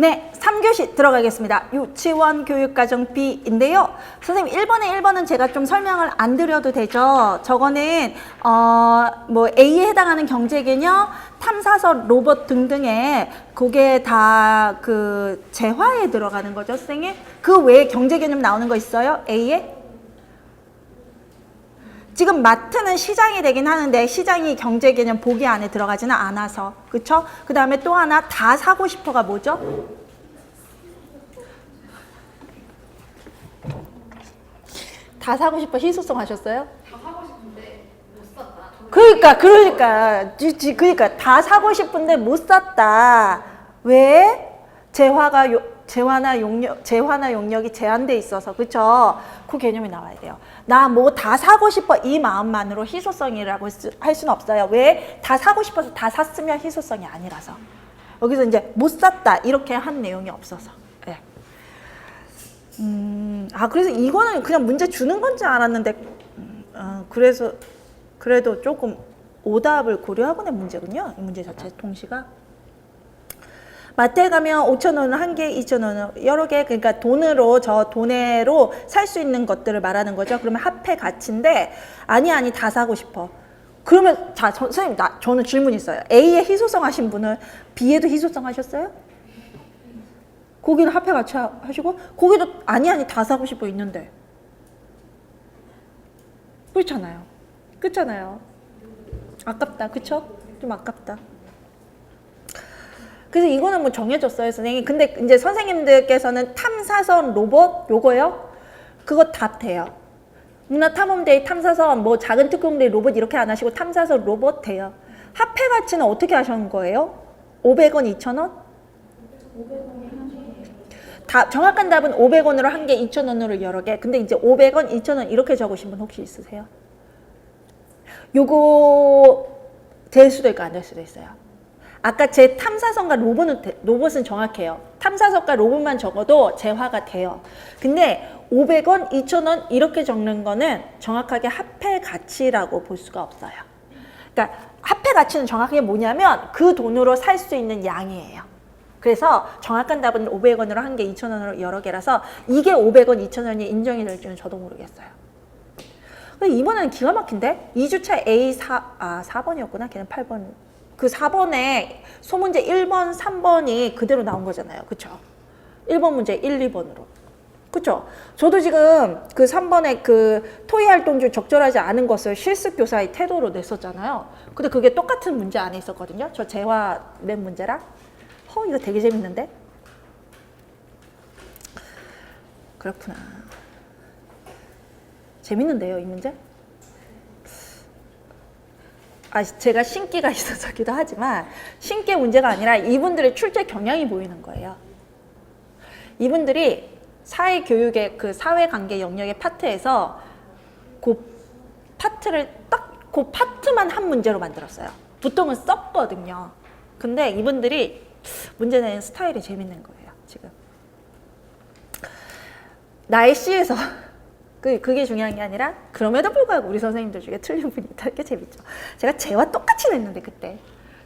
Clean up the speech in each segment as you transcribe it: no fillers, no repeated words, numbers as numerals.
네, 3교시 들어가겠습니다. 유치원 교육과정 B인데요. 선생님 1번은 제가 좀 설명을 안 드려도 되죠? 저거는 뭐 A에 해당하는 경제개념, 탐사서, 로봇 등등의 그게 다 그 재화에 들어가는 거죠, 선생님? 그 외에 경제개념 나오는 거 있어요? A에? 지금 마트는 시장이 되긴 하는데 시장이 경제개념 보기 안에 들어가지는 않아서, 그쵸? 그 다음에 또 하나 다 사고 싶어가 뭐죠? 다 사고 싶어 희소성 하셨어요? 다 사고 싶은데 못 샀다. 그러니까 다 사고 싶은데 못 샀다. 왜? 재화나 용력이 제한돼 있어서, 그쵸? 그 개념이 나와야 돼요. 나 뭐 다 사고 싶어 이 마음만으로 희소성이라고 할 수는 없어요. 왜? 다 사고 싶어서 다 샀으면 희소성이 아니라서. 여기서 이제 못 샀다 이렇게 한 내용이 없어서. 네. 그래서 이거는 그냥 문제 주는 건 줄 알았는데, 그래서 그래도 조금 오답을 고려하고 낸 문제군요. 이 문제 자체 통시가. 마트에 가면 5,000원은 한 개, 2,000원은 여러 개, 그러니까 돈으로 살 수 있는 것들을 말하는 거죠. 그러면 화폐 가치인데 아니 다 사고 싶어. 그러면 자, 선생님 저는 질문 있어요. A에 희소성 하신 분은 B에도 희소성 하셨어요? 거기는 화폐 가치 하시고 거기도 아니 다 사고 싶어 있는데 그렇잖아요. 아깝다, 그쵸? 좀 아깝다. 그래서 이거는 뭐 정해졌어요, 선생님. 근데 이제 선생님들께서는 탐사선, 로봇 요거요? 그거 답 돼요. 문화탐험대회 탐사선, 뭐 작은 특공대 로봇 이렇게 안 하시고 탐사선, 로봇 돼요. 화폐 가치는 어떻게 하신 거예요? 500원, 2,000원? 500원이 정확한 답은 500원으로 한 개, 2,000원으로 여러 개. 근데 이제 500원, 2,000원 이렇게 적으신 분 혹시 있으세요? 요거 될 수도 있고 안 될 수도 있어요. 아까 제 탐사선과 로봇은 정확해요. 탐사선과 로봇만 적어도 재화가 돼요. 근데 500원, 2,000원 이렇게 적는 거는 정확하게 화폐 가치라고 볼 수가 없어요. 그러니까 화폐 가치는 정확하게 뭐냐면 그 돈으로 살 수 있는 양이에요. 그래서 정확한 답은 500원으로 한 개, 2,000원으로 여러 개라서 이게 500원, 2,000원이 인정이 될지는 저도 모르겠어요. 근데 이번에는 기가 막힌데? 2주차 A 4번이었구나. 걔는 8번. 그 4번에 소문제 1번, 3번이 그대로 나온 거잖아요. 그쵸? 1번 문제 1, 2번으로. 그쵸? 저도 지금 그 3번에 그 토의 활동 중 적절하지 않은 것을 실습 교사의 태도로 냈었잖아요. 근데 그게 똑같은 문제 안에 있었거든요. 저 재화 낸 문제랑. 이거 되게 재밌는데? 그렇구나. 재밌는데요, 이 문제? 제가 신기가 있어서기도 하지만 신기 문제가 아니라 이분들의 출제 경향이 보이는 거예요. 이분들이 사회교육의 그 사회관계 영역의 파트에서 그 파트만 한 문제로 만들었어요. 보통은 썼거든요. 근데 이분들이 문제 내는 스타일이 재밌는 거예요, 지금. 날씨에서 그게 중요한 게 아니라 그럼에도 불구하고 우리 선생님들 중에 틀린 분이 있다는 게 재밌죠. 제가 재화 똑같이 냈는데 그때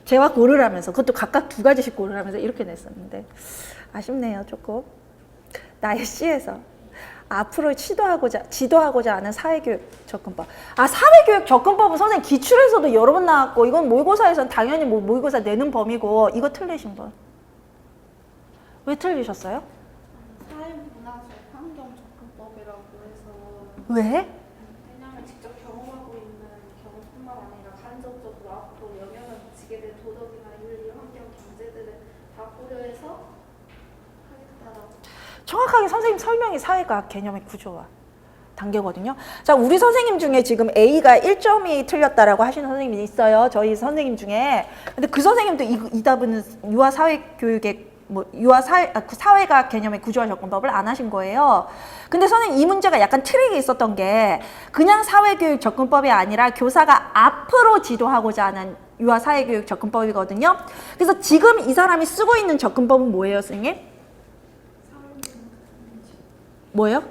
재화 고르라면서 그것도 각각 2가지씩 고르라면서 이렇게 냈었는데 아쉽네요, 조금. 날씨에서 앞으로 지도하고자 하는 사회교육 접근법. 사회교육 접근법은 선생님 기출에서도 여러 번 나왔고 이건 모의고사에서는 당연히 모의고사 내는 범위고 이거 틀리신 분. 왜 틀리셨어요? 사회문화적 환경 접근법이라고 해서. 왜? 왜냐하면 직접 경험하고 있는 경험뿐만 아니라 간접적으로 앞으로 영향을 미치게 될 도덕이나 윤리, 환경, 경제들을 다 고려해서 하겠다라고. 정확하게 선생님 설명이 사회과학 개념의 구조와 단계거든요. 자, 우리 선생님 중에 지금 A가 1점이 틀렸다라고 하시는 선생님이 있어요. 저희 선생님 중에. 근데 그 선생님도 이 답은 유아 사회교육의 사회과학 개념의 구조와 접근법을 안 하신 거예요. 근데 선생님 이 문제가 약간 트릭이 있었던 게 그냥 사회교육 접근법이 아니라 교사가 앞으로 지도하고자 하는 유아 사회교육 접근법이거든요. 그래서 지금 이 사람이 쓰고 있는 접근법은 뭐예요, 선생님? 뭐예요?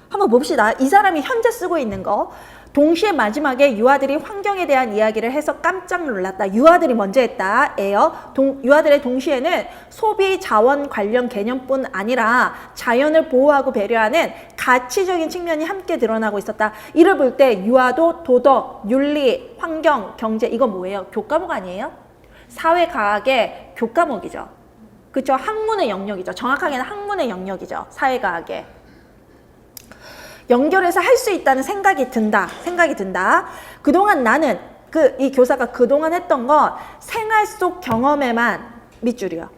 한번 봅시다. 이 사람이 현재 쓰고 있는 거. 동시에 마지막에 유아들이 환경에 대한 이야기를 해서 깜짝 놀랐다. 유아들이 먼저 했다. 에요. 유아들의 동시에는 소비 자원 관련 개념뿐 아니라 자연을 보호하고 배려하는 가치적인 측면이 함께 드러나고 있었다. 이를 볼 때 유아도 도덕, 윤리, 환경, 경제 이거 뭐예요? 교과목 아니에요? 사회과학의 교과목이죠. 그렇죠? 학문의 영역이죠. 정확하게는 학문의 영역이죠. 사회과학의. 연결해서 할 수 있다는 생각이 든다. 그동안 나는 이 교사가 그동안 했던 건 생활 속 경험에만 밑줄이요.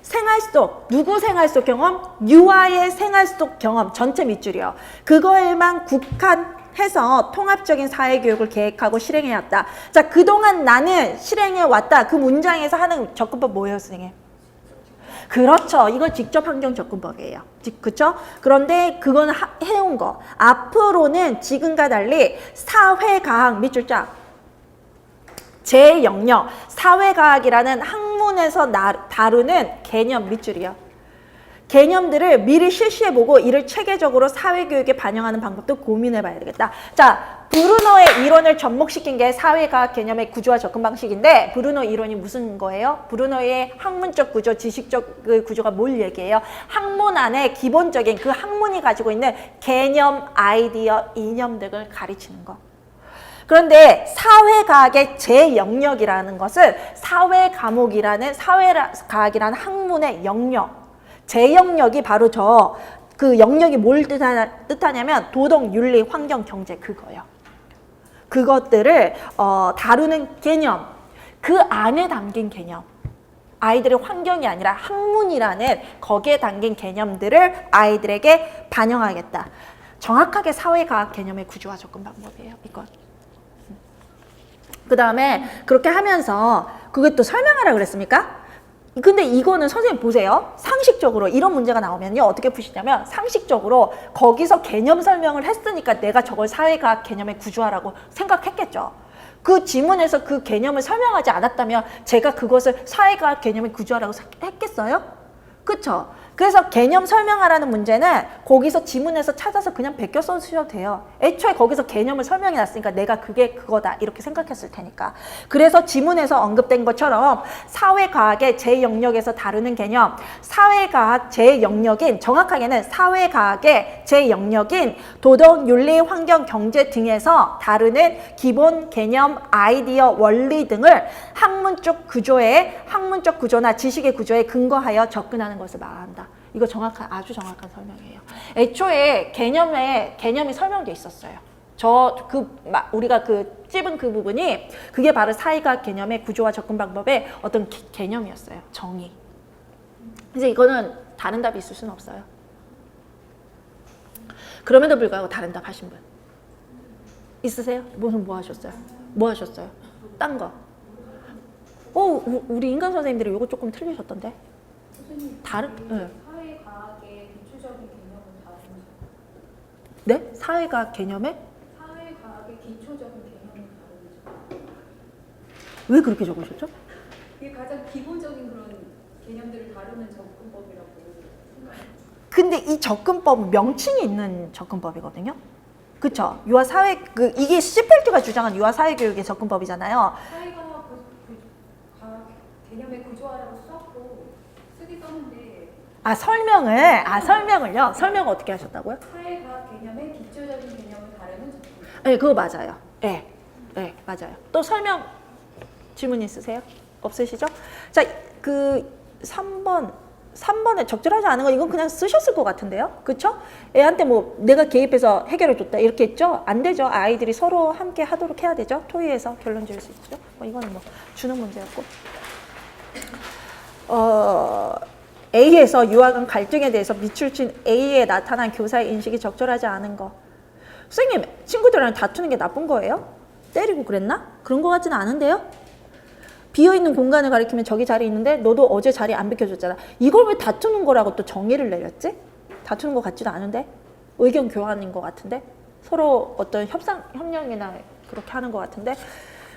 생활 속, 누구 생활 속 경험? 유아의 생활 속 경험 전체 밑줄이요. 그거에만 국한해서 통합적인 사회교육을 계획하고 실행해왔다. 자, 그동안 나는 실행해왔다. 그 문장에서 하는 접근법 뭐예요, 선생님? 그렇죠. 이건 직접 환경 접근법이에요. 그렇죠? 그런데 그건 해온 거. 앞으로는 지금과 달리 사회과학 밑줄 쫙. 제 영역, 사회과학이라는 학문에서 다루는 개념 밑줄이요. 개념들을 미리 실시해보고 이를 체계적으로 사회교육에 반영하는 방법도 고민해봐야 되겠다. 자, 브루노의 이론을 접목시킨 게 사회과학 개념의 구조와 접근 방식인데 브루노 이론이 무슨 거예요? 브루노의 학문적 구조, 지식적 그 구조가 뭘 얘기해요? 학문 안에 기본적인 그 학문이 가지고 있는 개념, 아이디어, 이념 등을 가르치는 거. 그런데 사회과학의 제 영역이라는 것은 사회과학이라는 학문의 영역. 제 영역이 바로 그 영역이 뭘 뜻하냐면 도덕, 윤리, 환경, 경제 그거예요. 그것들을 다루는 개념, 그 안에 담긴 개념. 아이들의 환경이 아니라 학문이라는 거기에 담긴 개념들을 아이들에게 반영하겠다. 정확하게 사회과학 개념의 구조와 접근 방법이에요. 이건. 그 다음에 그렇게 하면서 그게 또 설명하라 그랬습니까? 근데 이거는 선생님 보세요. 상식적으로 이런 문제가 나오면요. 어떻게 푸시냐면 상식적으로 거기서 개념 설명을 했으니까 내가 저걸 사회과학 개념의 구조화라고 생각했겠죠. 그 지문에서 그 개념을 설명하지 않았다면 제가 그것을 사회과학 개념의 구조화라고 했겠어요? 그쵸? 그래서 개념 설명하라는 문제는 거기서 지문에서 찾아서 그냥 베껴 써주셔도 돼요. 애초에 거기서 개념을 설명해 놨으니까 내가 그게 그거다 이렇게 생각했을 테니까. 그래서 지문에서 언급된 것처럼 사회과학의 제 영역에서 다루는 개념, 사회과학 제 영역인 정확하게는 사회과학의 제 영역인 도덕, 윤리, 환경, 경제 등에서 다루는 기본 개념, 아이디어, 원리 등을 학문적 구조나 지식의 구조에 근거하여 접근하는 것을 말한다. 이거 아주 정확한 설명이에요. 애초에 개념이 설명돼 있었어요. 우리가 찝은 그 부분이 그게 바로 사회과학 개념의 구조와 접근 방법의 어떤 개념이었어요. 정의. 그래서 이거는 다른 답이 있을 수는 없어요. 그럼에도 불구하고 다른 답 하신 분 있으세요? 뭐 하셨어요? 딴 거. 우리 인간 선생님들이 이거 조금 틀리셨던데? 선생님, 네. 사회과학의 기초적인 개념을 다루는 네? 사회과학 개념에? 사회과학의 기초적인 개념을 다루는 왜 그렇게 적으셨죠? 이게 가장 기본적인 그런 개념들을 다루는 접근법이라고 생각해요. 근데 이 접근법 명칭이 있는 접근법이거든요. 그쵸? 이게 시펠트가 주장한 유아사회교육의 접근법이잖아요. 사회과학 개념의 구조화라고 썼고 쓰기 썼는데 설명을요? 설명 어떻게 하셨다고요? 사회과학 개념의 기초적인 개념을 다루는 접근법. 네, 그거 맞아요. 네, 맞아요. 또 설명 질문 있으세요? 없으시죠? 자, 3번에 적절하지 않은 거 이건 그냥 쓰셨을 것 같은데요. 그쵸? 애한테 내가 개입해서 해결해 줬다 이렇게 했죠? 안 되죠. 아이들이 서로 함께 하도록 해야 되죠. 토의해서 결론 지을 수 있죠. 이거는 주는 문제였고. A에서 유아 간 갈등에 대해서 밑줄 친 A에 나타난 교사의 인식이 적절하지 않은 거. 선생님, 친구들이랑 다투는 게 나쁜 거예요? 때리고 그랬나? 그런 거 같지는 않은데요? 비어있는 공간을 가리키면 저기 자리 있는데 너도 어제 자리 안 비켜줬잖아. 이걸 왜 다투는 거라고 또 정의를 내렸지? 다투는 거 같지도 않은데? 의견 교환인 것 같은데? 서로 어떤 협력이나 그렇게 하는 것 같은데?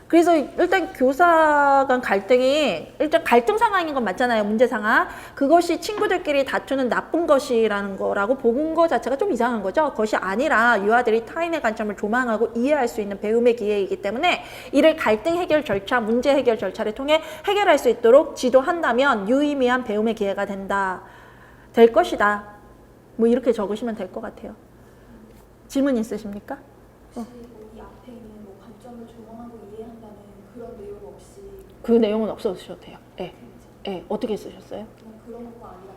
그래서 일단 교사 간 갈등이 일단 갈등 상황인 건 맞잖아요. 문제 상황. 그것이 친구들끼리 다투는 나쁜 것이라는 거라고 본 거 자체가 좀 이상한 거죠. 그것이 아니라 유아들이 타인의 관점을 조망하고 이해할 수 있는 배움의 기회이기 때문에 이를 갈등 해결 절차, 문제 해결 절차를 통해 해결할 수 있도록 지도한다면 유의미한 배움의 기회가 될 것이다. 뭐 이렇게 적으시면 될 것 같아요. 질문 있으십니까? 혹시 이 앞에 있는 뭐 관점을 조망하고 이해한다는 그런 내용 없이 그 내용은 없어주셔도 돼요. 예. 예. 어떻게 쓰셨어요? 그냥 그런 거가 아니라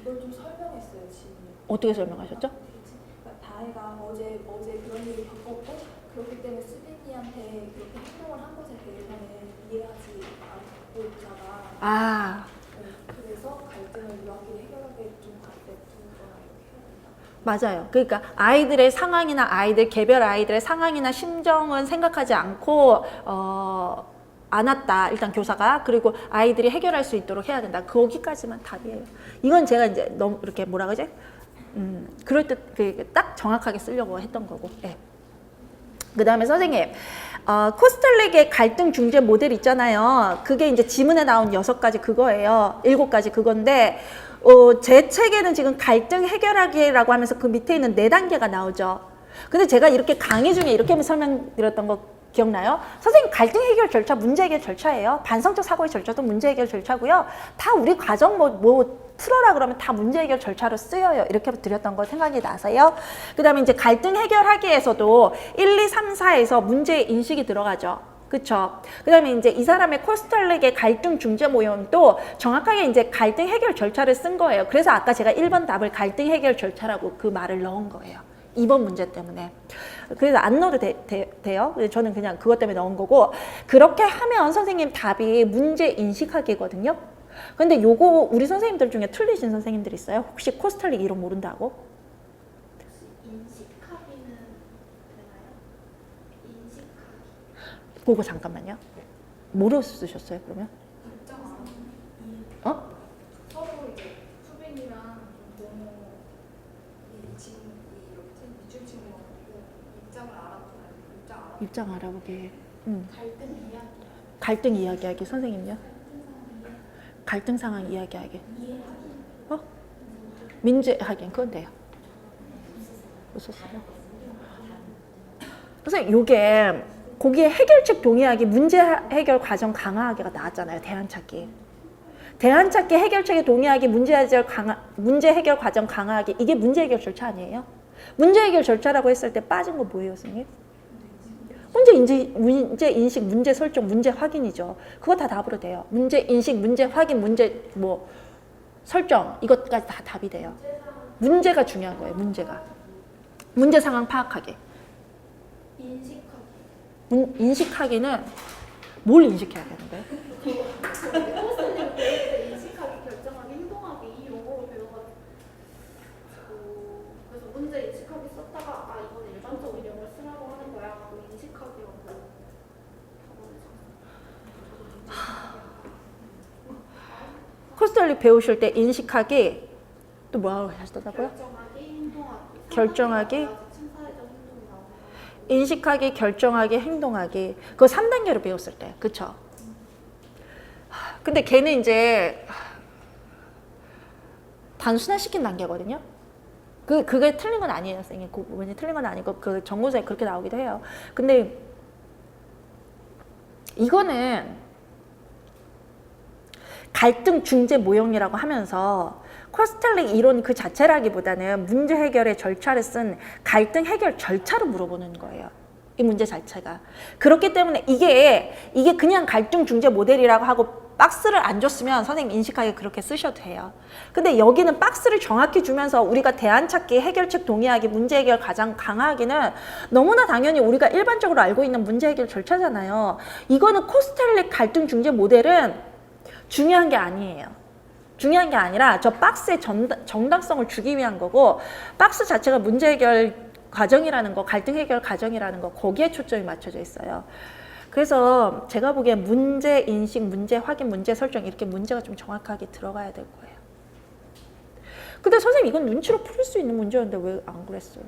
이걸 좀 설명했어요 질문을. 어떻게 설명하셨죠? 그러니까 다혜가 어제 그런 일을 겪었고 그렇기 때문에 수빈이한테 그렇게 행동을 한 것에 대해서는 이해하지 않고 있다가 아, 그래서 갈등을 유아끼리 해결하게 좀 냅두거나 이렇게 해야 된다. 맞아요. 그러니까 아이들의 상황이나 개별 아이들의 상황이나 심정은 생각하지 않고 않았다. 일단 교사가. 그리고 아이들이 해결할 수 있도록 해야 된다. 거기까지만 답이에요. 이건 제가 이제 너무 이렇게 뭐라 그러지? 그럴 때 딱 정확하게 쓰려고 했던 거고. 예. 그 다음에 선생님, 코스텔릭의 갈등 중재 모델 있잖아요. 그게 이제 지문에 나온 6가지 그거예요. 7가지 그건데, 제 책에는 지금 갈등 해결하기라고 하면서 그 밑에 있는 4단계가 나오죠. 근데 제가 이렇게 강의 중에 이렇게 설명드렸던 거 기억나요? 선생님, 갈등 해결 절차, 문제 해결 절차예요. 반성적 사고의 절차도 문제 해결 절차고요. 다 우리 과정 뭐 풀어라 그러면 다 문제 해결 절차로 쓰여요. 이렇게 드렸던 거 생각이 나서요. 그 다음에 이제 갈등 해결하기에서도 1, 2, 3, 4에서 문제 인식이 들어가죠. 그쵸? 그 다음에 이제 이 사람의 코스텔릭의 갈등 중재 모형도 정확하게 이제 갈등 해결 절차를 쓴 거예요. 그래서 아까 제가 1번 답을 갈등 해결 절차라고 그 말을 넣은 거예요. 2번 문제 때문에. 그래서 안 넣어도 돼요. 저는 그냥 그것 때문에 넣은 거고, 그렇게 하면 선생님 답이 문제 인식하기거든요. 근데 요거 우리 선생님들 중에 틀리신 선생님들 있어요? 혹시 코스텔릭 이름 모른다고? 혹시 인식하기는 되나요? 인식하기. 그거 잠깐만요. 뭐로 쓰셨어요, 그러면? 어? 서로 이제 수빈이랑 너무 이중 친구가지고 입장 알아보기. 갈등 이야기. 갈등 이야기하기. 선생님요? 갈등 상황 이야기하기. 민재하긴 그건 돼요. 웃었어요. 선생님, 요게 거기에 해결책 동의하기, 문제 해결 과정 강화하기가 나왔잖아요. 대안찾기. 대안찾기 해결책에 동의하기, 문제 해결 과정 강화하기. 이게 문제 해결 절차 아니에요? 문제 해결 절차라고 했을 때 빠진 거 뭐예요, 선생님? 문제 인식, 문제 설정, 문제 확인이죠. 그거 다 답으로 돼요. 문제 인식, 문제 확인, 문제 설정, 이것까지 다 답이 돼요. 문제가 중요한 거예요. 문제 상황 파악하기. 인식하기. 인식하기는 뭘 인식해야 되는데? 인식하기, 결정하기, 행동하기 이 용어로 배워가지고 그래서 문제 인식하기 썼다가 이건 일반적 운영을 쓰라고 하는 거야 하고 인식하기라고 코스텔릭 배우실 때 인식하기 또 뭐라고 하셨다고요? 결정하기, 행동하기. 결정하기, 친사회적 행동이 나오는 인식하기, 결정하기, 행동하기. 그거 3단계로 배웠을 때. 그쵸? 근데 걔는 이제 단순화시킨 단계거든요. 그게 틀린 건 아니에요, 선생님. 그 부분이 틀린 건 아니고 그 전공서에 그렇게 나오기도 해요. 근데 이거는 갈등 중재 모형이라고 하면서 코스텔릭 이론 그 자체라기보다는 문제 해결의 절차를 쓴 갈등 해결 절차로 물어보는 거예요. 이 문제 자체가. 그렇기 때문에 이게 그냥 갈등 중재 모델이라고 하고 박스를 안 줬으면 선생님 인식하게 그렇게 쓰셔도 돼요. 근데 여기는 박스를 정확히 주면서 우리가 대안 찾기, 해결책 동의하기, 문제 해결 가장 강화하기는 너무나 당연히 우리가 일반적으로 알고 있는 문제 해결 절차잖아요. 이거는 코스텔릭 갈등 중재 모델은 중요한 게 아니에요. 중요한 게 아니라 저 박스의 정당성을 주기 위한 거고, 박스 자체가 문제 해결 과정이라는 거, 갈등 해결 과정이라는 거, 거기에 초점이 맞춰져 있어요. 그래서 제가 보기엔 문제 인식, 문제 확인, 문제 설정 이렇게 문제가 좀 정확하게 들어가야 될 거예요. 근데 선생님 이건 눈치로 풀 수 있는 문제였는데 왜 안 그랬어요?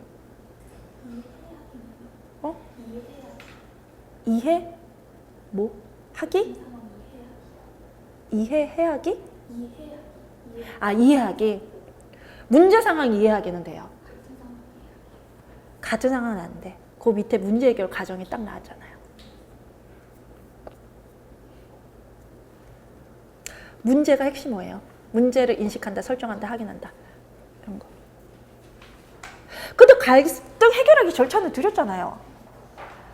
이해? 뭐? 하기? 이해하기? 아, 이해하기. 문제 상황 이해하기는 돼요. 같은 상황은 안 돼. 그 밑에 문제 해결 과정이 딱 나왔잖아요. 문제가 핵심 뭐예요? 문제를 인식한다, 설정한다, 확인한다. 이런 거. 근데 갈등 해결하기 절차는 드렸잖아요.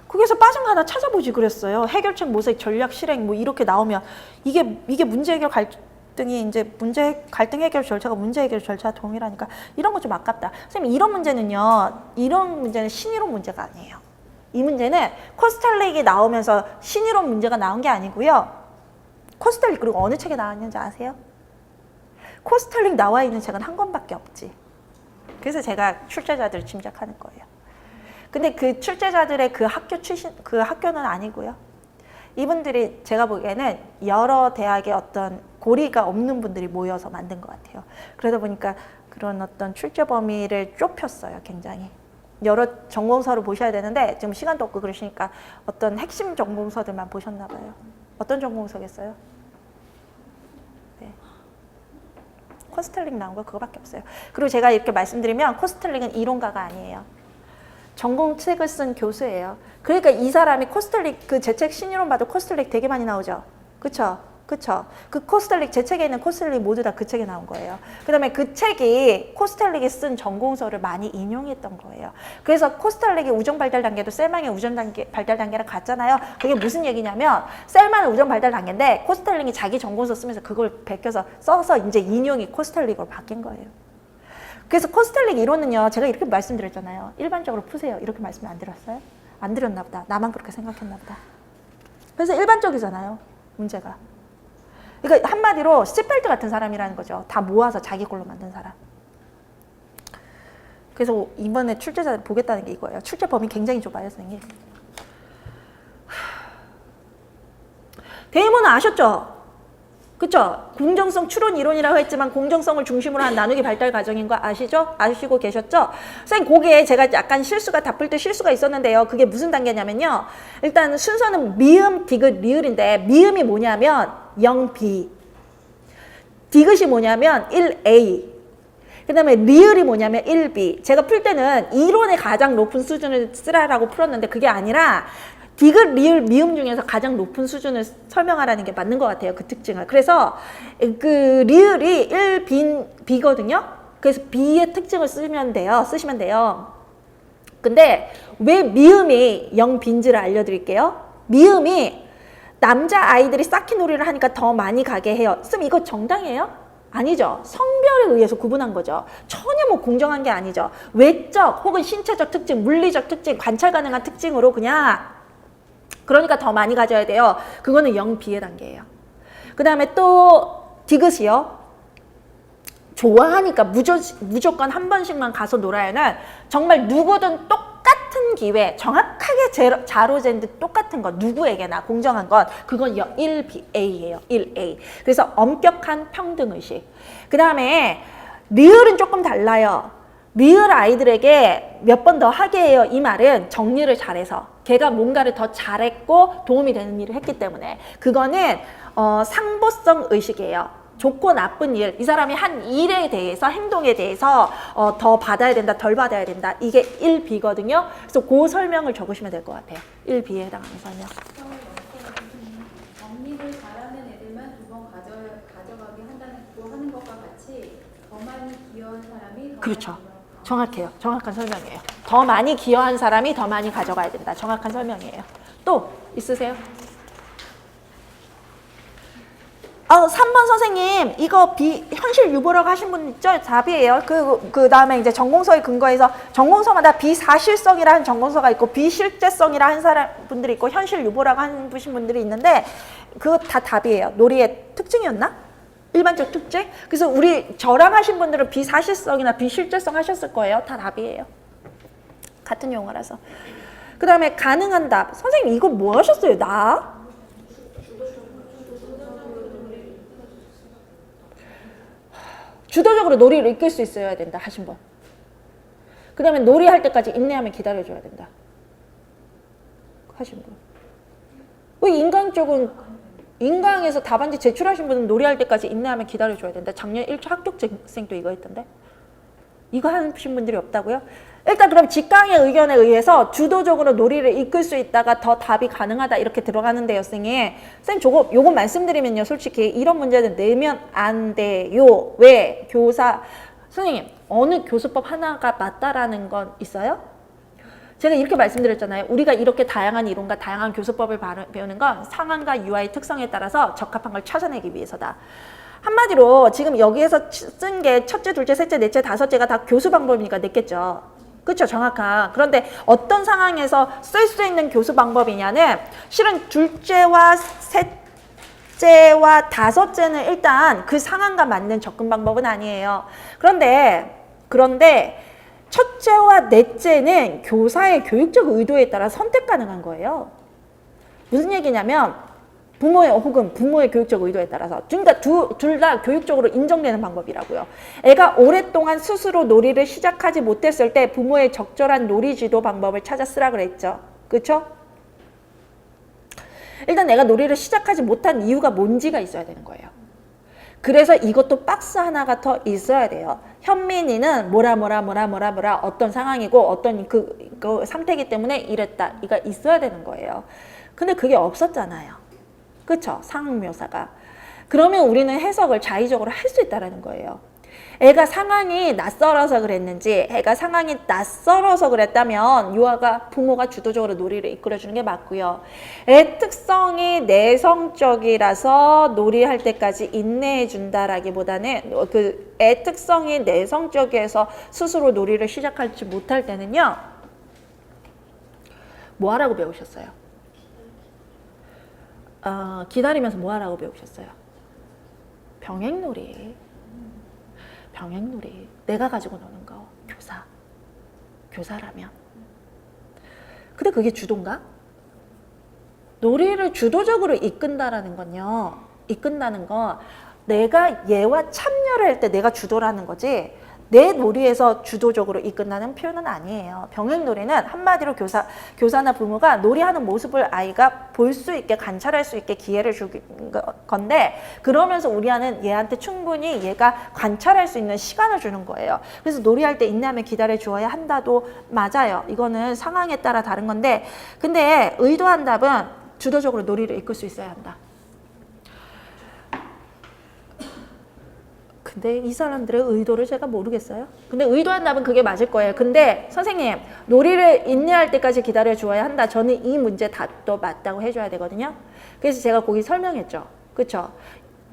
거기서 빠진 거 하나 찾아보지 그랬어요. 해결책 모색, 전략 실행 뭐 이렇게 나오면 이게 문제 해결 갈등이 이제 갈등 해결 절차가 문제 해결 절차와 동일하니까 이런 거 좀 아깝다. 선생님 이런 문제는 신이론 문제가 아니에요. 이 문제는 코스탈릭이 나오면서 신이론 문제가 나온 게 아니고요. 코스탈릭 그리고 어느 책에 나왔는지 아세요? 코스탈릭 나와 있는 책은 한 권밖에 없지. 그래서 제가 출제자들을 짐작하는 거예요. 근데 그 출제자들의 그 학교는 아니고요. 이분들이 제가 보기에는 여러 대학의 어떤 고리가 없는 분들이 모여서 만든 것 같아요. 그러다 보니까 그런 어떤 출제 범위를 좁혔어요, 굉장히. 여러 전공서를 보셔야 되는데 지금 시간도 없고 그러시니까 어떤 핵심 전공서들만 보셨나 봐요. 어떤 전공서겠어요? 네. 코스텔링 나온 거 그거밖에 없어요. 그리고 제가 이렇게 말씀드리면 코스텔링은 이론가가 아니에요. 전공책을 쓴 교수예요. 그러니까 이 사람이 코스텔릭 그 제 책 신이론 봐도 코스텔릭 되게 많이 나오죠. 그쵸? 그 코스텔릭 제 책에 있는 코스텔릭 모두 다 그 책에 나온 거예요. 그 다음에 그 책이 코스텔릭이 쓴 전공서를 많이 인용했던 거예요. 그래서 코스텔릭의 우정 발달 단계도 셀망의 우정 발달 단계랑 같잖아요. 그게 무슨 얘기냐면 셀망의 우정 발달 단계인데 코스텔릭이 자기 전공서 쓰면서 그걸 베껴서 써서 이제 인용이 코스텔릭으로 바뀐 거예요. 그래서 코스텔릭 이론은요, 제가 이렇게 말씀드렸잖아요. 일반적으로 푸세요. 이렇게 말씀 안 드렸어요? 안 드렸나 보다. 나만 그렇게 생각했나 보다. 그래서 일반적이잖아요, 문제가. 그러니까 한마디로 시펠트 같은 사람이라는 거죠. 다 모아서 자기 걸로 만든 사람. 그래서 이번에 출제자들 보겠다는 게 이거예요. 출제 범위 굉장히 좁아요, 선생님. 대입문은 아셨죠? 그쵸? 공정성 추론 이론이라고 했지만 공정성을 중심으로 한 나누기 발달 과정인 거 아시죠? 아시고 계셨죠? 선생님 거기에 제가 약간 실수가 다 풀 때 실수가 있었는데요. 그게 무슨 단계냐면요. 일단 순서는 미음, 디귿, 리을인데 미음이 뭐냐면 0B, 디귿이 뭐냐면 1A, 그 다음에 리을이 뭐냐면 1B. 제가 풀 때는 이론의 가장 높은 수준을 쓰라라고 풀었는데 그게 아니라 디귿, 리을, 미음 중에서 가장 높은 수준을 설명하라는 게 맞는 것 같아요. 그 특징을. 그래서 그 리을이 1B거든요. 그래서 B의 특징을 쓰시면 돼요. 근데 왜 미음이 0B인지를 알려드릴게요. 미음이 남자 아이들이 쌓기놀이를 하니까 더 많이 가게 해요. 선생님 이거 정당해요? 아니죠. 성별에 의해서 구분한 거죠. 전혀 뭐 공정한 게 아니죠. 외적 혹은 신체적 특징, 물리적 특징, 관찰 가능한 특징으로 그냥 그러니까 더 많이 가져야 돼요. 그거는 0B의 단계예요. 그 다음에 또 디귿이요. 좋아하니까 무조건 한 번씩만 가서 놀아요는 정말 누구든 똑같은 기회, 정확하게 자로 잰 듯 똑같은 것, 누구에게나 공정한 것, 그건 1A예요. 1A. 그래서 엄격한 평등의식. 그 다음에 리을은 조금 달라요. 리을 아이들에게 몇 번 더 하게 해요. 이 말은 정리를 잘해서 걔가 뭔가를 더 잘했고 도움이 되는 일을 했기 때문에 그거는 상보성 의식이에요. 좋고 나쁜 일, 이 사람이 한 일에 대해서 행동에 대해서 더 받아야 된다, 덜 받아야 된다. 이게 1B거든요. 그래서 그 설명을 적으시면 될 것 같아요. 1B에 해당하는 설명. 정리를 잘하는 애들만 2번 가져가게 한다는 거 하는 것과 같이 더 많이 기여한 사람이 더 그렇죠. 많이 정확해요. 정확한 설명이에요. 더 많이 기여한 사람이 더 많이 가져가야 된다. 정확한 설명이에요. 또 있으세요? 3번 선생님, 이거 현실 유보라고 하신 분 있죠? 답이에요. 그 다음에 이제 전공서에 근거해서 전공서마다 비사실성이라 는 전공서가 있고 비실제성이라 한 분들이 있고 현실 유보라고 하는 분들이 있는데 그거 다 답이에요. 놀이의 특징이었나? 일반적 특징? 그래서 저랑 하신 분들은 비사실성이나 비실제성 하셨을 거예요. 다 답이에요. 같은 용어라서. 그 다음에 가능한 답. 선생님 이거 뭐 하셨어요? 주도적으로 놀이를 이끌 수 있어야 된다 하신 분. 그 다음에 놀이할 때까지 인내하면 기다려줘야 된다 하신 분. 인강 쪽은 인강에서 답안지 제출하신 분은 놀이할 때까지 인내하면 기다려줘야 된다. 작년 1차 합격생도 이거 했던데. 이거 하신 분들이 없다고요? 일단 그럼 직강의 의견에 의해서 주도적으로 놀이를 이끌 수 있다가 더 답이 가능하다 이렇게 들어가는데요, 선생님. 선생님 요거 말씀드리면요, 솔직히 이런 문제는 내면 안 돼요. 왜? 교사 선생님 어느 교수법 하나가 맞다라는 건 있어요? 제가 이렇게 말씀드렸잖아요. 우리가 이렇게 다양한 이론과 다양한 교수법을 배우는 건 상황과 유아의 특성에 따라서 적합한 걸 찾아내기 위해서다. 한마디로 지금 여기에서 쓴 게 첫째, 둘째, 셋째, 넷째, 다섯째가 다 교수 방법이니까 냈겠죠. 그렇죠, 정확한. 그런데 어떤 상황에서 쓸 수 있는 교수 방법이냐는 실은 둘째와 셋째와 다섯째는 일단 그 상황과 맞는 접근 방법은 아니에요. 그런데 첫째와 넷째는 교사의 교육적 의도에 따라 선택 가능한 거예요. 무슨 얘기냐면 부모의 혹은 부모의 교육적 의도에 따라서 그러니까 둘 다 교육적으로 인정되는 방법이라고요. 애가 오랫동안 스스로 놀이를 시작하지 못했을 때 부모의 적절한 놀이 지도 방법을 찾아 쓰라 그랬죠. 그렇죠? 일단 내가 놀이를 시작하지 못한 이유가 뭔지가 있어야 되는 거예요. 그래서 이것도 박스 하나가 더 있어야 돼요. 현민이는 뭐라 어떤 상황이고 어떤 그 상태이기 때문에 이랬다. 이가 있어야 되는 거예요. 근데 그게 없었잖아요. 그쵸? 상황 묘사가. 그러면 우리는 해석을 자의적으로 할 수 있다는 거예요. 애가 상황이 낯설어서 그랬는지 애가 상황이 낯설어서 그랬다면 유아가 부모가 주도적으로 놀이를 이끌어주는 게 맞고요. 애 특성이 내성적이라서 놀이할 때까지 인내해 준다라기보다는 그 애 특성이 내성적이어서 스스로 놀이를 시작하지 못할 때는요. 뭐 하라고 배우셨어요? 기다리면서 뭐 하라고 배우셨어요? 병행놀이. 병행놀이. 내가 가지고 노는 거. 교사라면. 근데 그게 주도인가? 놀이를 주도적으로 이끈다라는 건요. 이끈다는 건 내가 얘와 참여를 할 때 내가 주도라는 거지 내 놀이에서 주도적으로 이끈다는 표현은 아니에요. 병행놀이는 한마디로 교사나 부모가 놀이하는 모습을 아이가 볼 수 있게 관찰할 수 있게 기회를 주는 건데 그러면서 우리 아는 얘한테 충분히 얘가 관찰할 수 있는 시간을 주는 거예요. 그래서 놀이할 때 인내하면 기다려 주어야 한다도 맞아요. 이거는 상황에 따라 다른 건데 근데 의도한 답은 주도적으로 놀이를 이끌 수 있어야 한다. 근데 이 사람들의 의도를 제가 모르겠어요. 근데 의도한 답은 그게 맞을 거예요. 근데 선생님 놀이를 인내할 때까지 기다려 주어야 한다. 저는 이 문제 답도 맞다고 해줘야 되거든요. 그래서 제가 거기 설명했죠. 그렇죠?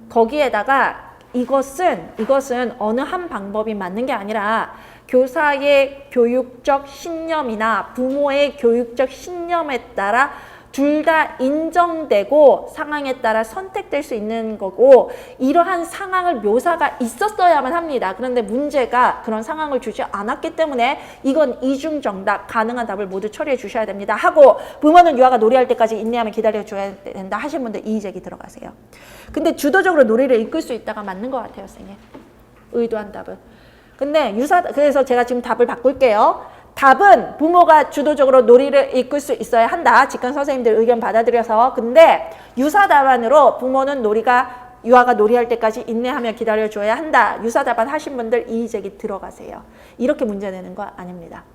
거기에다가 이것은 어느 한 방법이 맞는 게 아니라 교사의 교육적 신념이나 부모의 교육적 신념에 따라 둘 다 인정되고 상황에 따라 선택될 수 있는 거고 이러한 상황을 묘사가 있었어야만 합니다. 그런데 문제가 그런 상황을 주지 않았기 때문에 이건 이중정답 가능한 답을 모두 처리해 주셔야 됩니다. 하고 부모는 유아가 놀이할 때까지 인내하면 기다려줘야 된다 하신 분들 이의제기 들어가세요. 근데 주도적으로 놀이를 이끌 수 있다가 맞는 것 같아요, 선생님. 의도한 답은. 근데 그래서 제가 지금 답을 바꿀게요. 답은 부모가 주도적으로 놀이를 이끌 수 있어야 한다. 직관 선생님들 의견 받아들여서. 근데 유사 답안으로 부모는 유아가 놀이할 때까지 인내하며 기다려줘야 한다. 유사 답안 하신 분들 이의제기 들어가세요. 이렇게 문제 내는 거 아닙니다.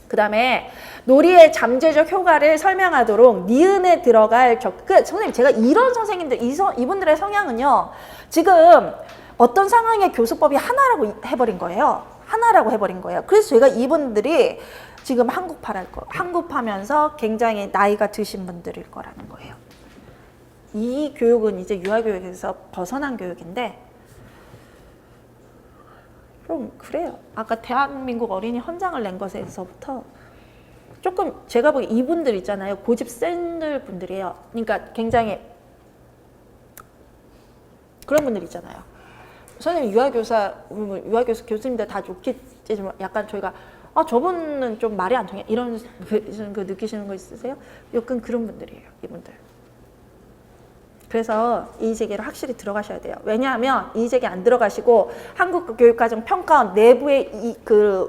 그 다음에 놀이의 잠재적 효과를 설명하도록 니은에 들어갈 선생님 제가 이런 선생님들 이분들의 성향은요. 지금 어떤 상황의 교수법이 하나라고 해버린 거예요. 그래서 제가 이분들이 지금 한국파면서 굉장히 나이가 드신 분들일 거라는 거예요. 이 교육은 이제 유아교육에서 벗어난 교육인데 좀 그래요. 아까 대한민국 어린이 헌장을 낸 것에서부터 조금 제가 보기 이분들 있잖아요. 고집 센 분들이에요. 그러니까 굉장히 그런 분들 있잖아요. 선생님 유아교사 교수님들 다 좋겠지만 약간 저희가 저분은 좀 말이 안 통해 이런 그 느끼시는 거 있으세요? 약간 그런 분들이에요. 이분들 그래서 이의제기를 확실히 들어가셔야 돼요. 왜냐하면 이의제기 안 들어가시고 한국교육과정 평가원 내부의 그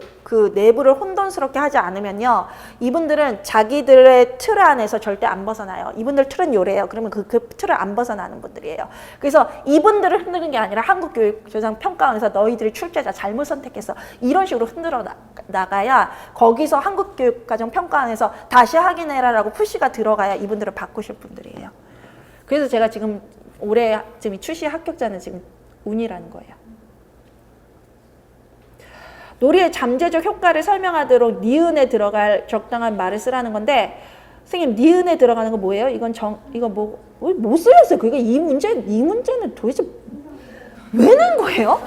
내부를 혼돈스럽게 하지 않으면요. 이분들은 자기들의 틀 안에서 절대 안 벗어나요. 이분들 틀은 요래요. 그러면 그 틀을 안 벗어나는 분들이에요. 그래서 이분들을 흔드는 게 아니라 한국교육과정 평가원에서 너희들이 출제자 잘못 선택해서 이런 식으로 흔들어 나가야 거기서 한국교육과정 평가원에서 다시 확인해라라고 푸시가 들어가야 이분들을 바꾸실 분들이에요. 그래서 제가 지금 올해 지금 출시 합격자는 지금 운이라는 거예요. 놀이의 잠재적 효과를 설명하도록 니은에 들어갈 적당한 말을 쓰라는 건데, 선생님 니은에 들어가는 거 뭐예요? 이거 뭐 쓰였어요? 그러니까 이 문제는 도대체 왜 낸 거예요?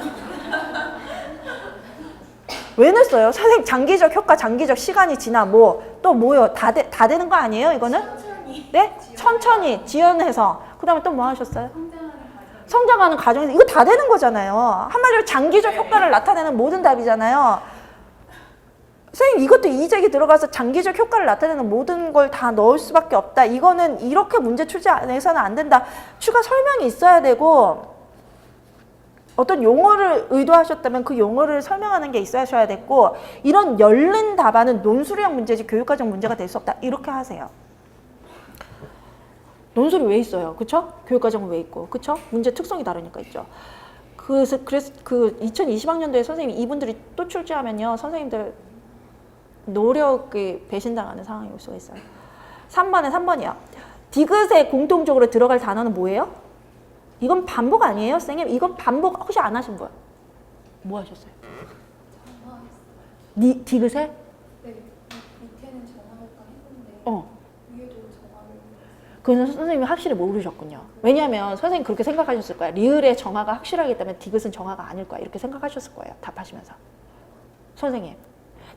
왜 냈어요? 선생님 장기적 효과, 장기적 시간이 지나 또 뭐요? 다 되는 거 아니에요? 이거는? 네? 천천히 지연해서. 그 다음에 또 뭐 하셨어요? 성장하는 과정에서. 이거 다 되는 거잖아요. 한마디로 장기적 효과를 나타내는 모든 답이잖아요. 선생님 이것도 이의제기 들어가서 장기적 효과를 나타내는 모든 걸 다 넣을 수밖에 없다. 이거는 이렇게 문제 출제해서는 안 된다. 추가 설명이 있어야 되고, 어떤 용어를 의도하셨다면 그 용어를 설명하는 게 있어야 됐고, 이런 열린 답안은 논술형 문제지 교육과정 문제가 될 수 없다. 이렇게 하세요. 논술이 왜 있어요? 그쵸? 교육과정은 왜 있고, 그쵸? 문제 특성이 다르니까 있죠. 그래서 그 2020학년도에 선생님 이분들이 또 출제하면요, 선생님들 노력이 배신당하는 상황이 올 수가 있어요. 3번이요. 디귿에 공통적으로 들어갈 단어는 뭐예요? 이건 반복 아니에요, 선생님? 이건 반복 혹시 안 하신 분? 뭐 하셨어요? 디귿에? 네, 밑에는 정화효과 했는데 위에도 정화를. 그건 선생님이 확실히 모르셨군요. 왜냐하면 선생님 그렇게 생각하셨을 거예요. 리을의 정화가 확실하기 때문에 디귿은 정화가 아닐 거야. 이렇게 생각하셨을 거예요. 답하시면서. 선생님.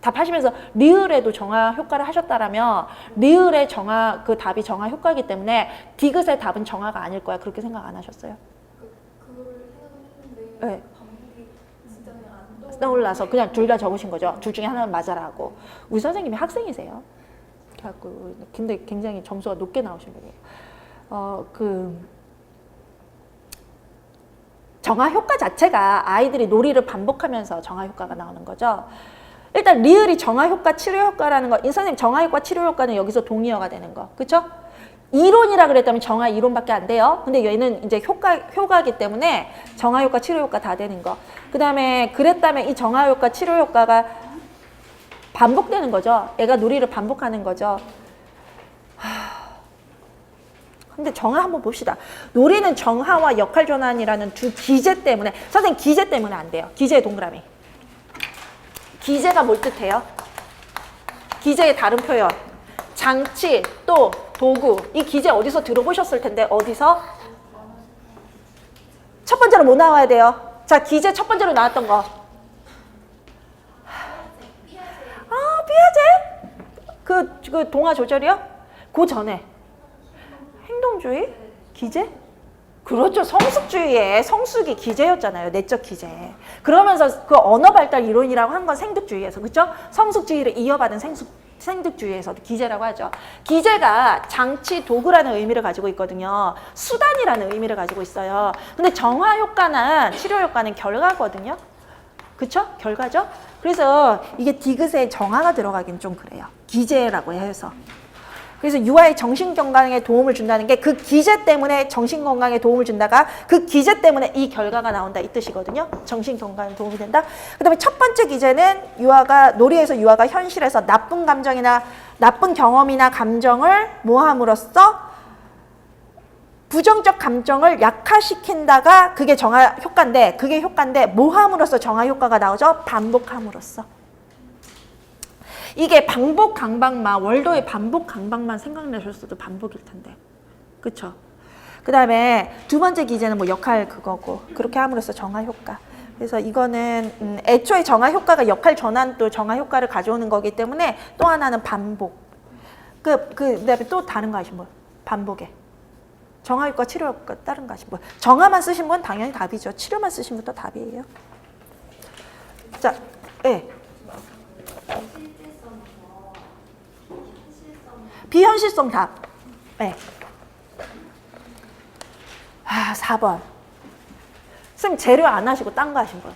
답하시면서 리을에도 정화 효과를 하셨다라면 리을의 정화, 그 답이 정화 효과이기 때문에 디귿의 답은 정화가 아닐 거야. 그렇게 생각 안 하셨어요? 그걸 생각은 했는데 네. 반복이 진짜 그냥 안 떠올라서 그냥 둘 다 적으신 거죠. 둘 중에 하나는 맞아라고. 우리 선생님이 학생이세요. 그래갖고 근데 굉장히 점수가 높게 나오신 분이에요. 정화 효과 자체가 아이들이 놀이를 반복하면서 정화 효과가 나오는 거죠. 일단 리을이 정화 효과, 치료 효과라는 거, 이 선생님 정화 효과, 치료 효과는 여기서 동의어가 되는 거, 그렇죠? 이론이라 그랬다면 정화 이론밖에 안 돼요. 근데 얘는 이제 효과이기 때문에 정화 효과, 치료 효과 다 되는 거. 그 다음에 그랬다면 이 정화 효과, 치료 효과가 반복되는 거죠. 애가 놀이를 반복하는 거죠. 근데 정화 한번 봅시다. 놀이는 정화와 역할 전환이라는 두 기제 때문에, 선생님 기제 때문에 안 돼요. 기제의 동그라미. 기제가 뭘 뜻해요? 기제의 다른 표현. 장치, 또 도구. 이 기제 어디서 들어보셨을 텐데, 어디서? 첫 번째로 뭐 나와야 돼요? 자, 기제 첫 번째로 나왔던 거. 피아제? 그 동화 조절이요? 그 전에. 행동주의? 기제? 그렇죠. 성숙주의의 성숙이 기제였잖아요. 내적 기제. 그러면서 그 언어 발달 이론이라고 한 건 생득주의에서, 그렇죠? 성숙주의를 이어받은 생득주의에서도 기제라고 하죠. 기제가 장치, 도구라는 의미를 가지고 있거든요. 수단이라는 의미를 가지고 있어요. 근데 정화 효과는, 치료 효과는 결과거든요. 그쵸? 결과죠? 그래서 이게 디귿에 정화가 들어가긴 좀 그래요. 기제라고 해서. 그래서 유아의 정신건강에 도움을 준다는 게 그 기제 때문에 정신건강에 도움을 준다가 그 기제 때문에 이 결과가 나온다 이 뜻이거든요. 정신건강에 도움이 된다. 그 다음에 첫 번째 기제는 놀이에서 유아가 현실에서 나쁜 감정이나 나쁜 경험이나 감정을 모함으로써 부정적 감정을 약화시킨다가 그게 정화 효과인데, 모함으로써 정화 효과가 나오죠. 반복함으로써. 이게 반복 강박만, 월도의 반복 강박만 생각나셨어도 반복일 텐데. 그쵸? 그 다음에 두 번째 기제는 뭐 역할 그거고, 그렇게 함으로써 정화 효과. 그래서 이거는 애초에 정화 효과가 역할 전환 또 정화 효과를 가져오는 거기 때문에 또 하나는 반복. 그다음에 또 다른 거 하신 분? 반복에. 정화 효과, 치료 효과 다른 거 하신 분? 정화만 쓰신 분 당연히 답이죠. 치료만 쓰신 분도 답이에요. 자, 예. 비현실성 답. 네. 아, 4번. 선생님 재료 안 하시고 딴 거 하신 분.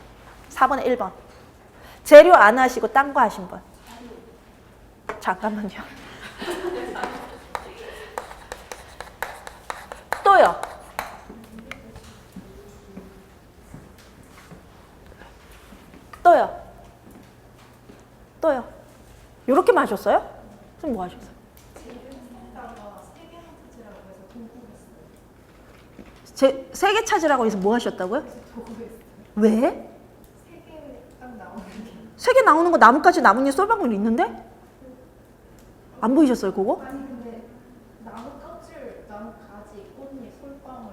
4번에 1번. 재료 안 하시고 딴 거 하신 분. 잠깐만요. 또요. 또요. 또요. 요렇게 마셨어요? 선생님 뭐 하셨어요? 세 개 찾으라고 해서 뭐 하셨다고요? 왜? 세 개 나오는 거 나뭇가지 나뭇잎 쏠방울 있는데? 안 보이셨어요 그거? 아니 근데 나무 껍질, 나무 가지, 꽃잎, 솔방울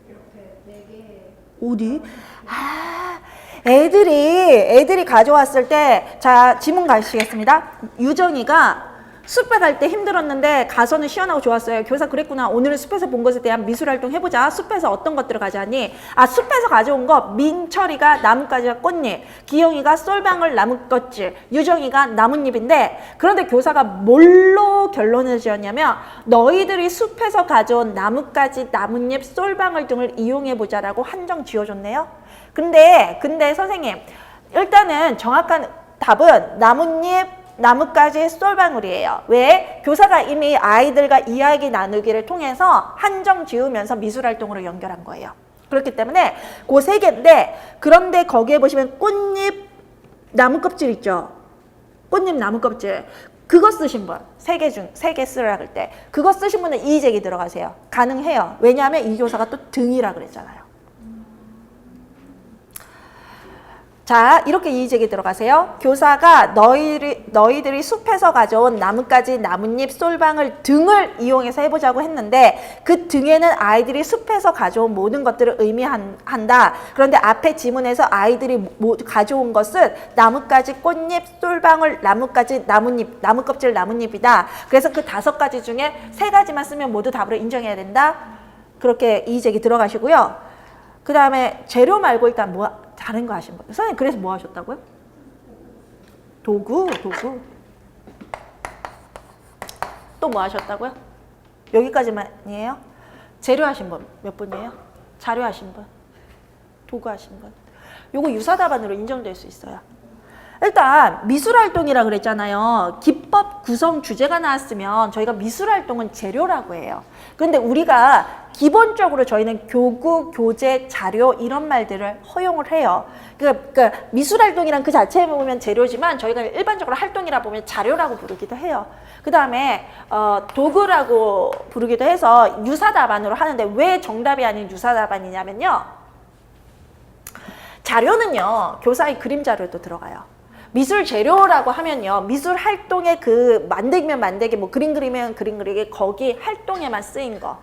이렇게 4개. 어디? 아, 애들이 가져왔을 때, 자, 지문 가시겠습니다. 유정이가 숲에 갈 때 힘들었는데 가서는 시원하고 좋았어요. 교사 그랬구나. 오늘은 숲에서 본 것에 대한 미술활동 해보자. 숲에서 어떤 것들을 가져왔니? 아, 숲에서 가져온 거 민철이가 나뭇가지와 꽃잎, 기영이가 쏠방울 나뭇껍질, 유정이가 나뭇잎인데, 그런데 교사가 뭘로 결론을 지었냐면 너희들이 숲에서 가져온 나뭇가지, 나뭇잎, 쏠방울 등을 이용해보자라고 한정 지어줬네요. 근데 선생님, 일단은 정확한 답은 나뭇잎, 나뭇가지, 쏠방울이에요. 왜? 교사가 이미 아이들과 이야기 나누기를 통해서 한정 지으면서 미술활동으로 연결한 거예요. 그렇기 때문에 그 3개인데, 그런데 거기에 보시면 꽃잎, 나뭇껍질 있죠? 꽃잎, 나뭇껍질. 그거 쓰신 분, 3개 쓰라 그럴 때 그거 쓰신 분은 이의제기 들어가세요. 가능해요. 왜냐하면 이 교사가 또 등이라 그랬잖아요. 자, 이렇게 이의제기 들어가세요. 교사가 너희들이 숲에서 가져온 나뭇가지, 나뭇잎, 솔방울 등을 이용해서 해보자고 했는데 그 등에는 아이들이 숲에서 가져온 모든 것들을 의미한다. 그런데 앞에 지문에서 아이들이 가져온 것은 나뭇가지, 꽃잎, 솔방울, 나뭇가지, 나뭇잎, 나뭇껍질, 나뭇잎이다. 그래서 그 5가지 중에 3가지만 쓰면 모두 답으로 인정해야 된다. 그렇게 이의제기 들어가시고요. 그 다음에 재료 말고 일단 다른 거 하신 거예요. 선생님 그래서 뭐 하셨다고요? 도구. 또 뭐 하셨다고요? 여기까지만이에요? 재료 하신 분 몇 분이에요? 자료 하신 분? 도구 하신 분? 요거 유사답안으로 인정될 수 있어요. 일단 미술활동이라 그랬잖아요. 기법, 구성, 주제가 나왔으면 저희가 미술활동은 재료라고 해요. 그런데 우리가 기본적으로 저희는 교구, 교재, 자료 이런 말들을 허용을 해요. 그러니까 미술활동이란 그 자체에 보면 재료지만 저희가 일반적으로 활동이라 보면 자료라고 부르기도 해요. 그 다음에 도구라고 부르기도 해서 유사답안으로 하는데 왜 정답이 아닌 유사답안이냐면요. 자료는요. 교사의 그림 자료도 들어가요. 미술 재료라고 하면요. 미술 활동에 그 만들면 만들기, 뭐 그림 그리면 그림 그리기, 거기 활동에만 쓰인 거.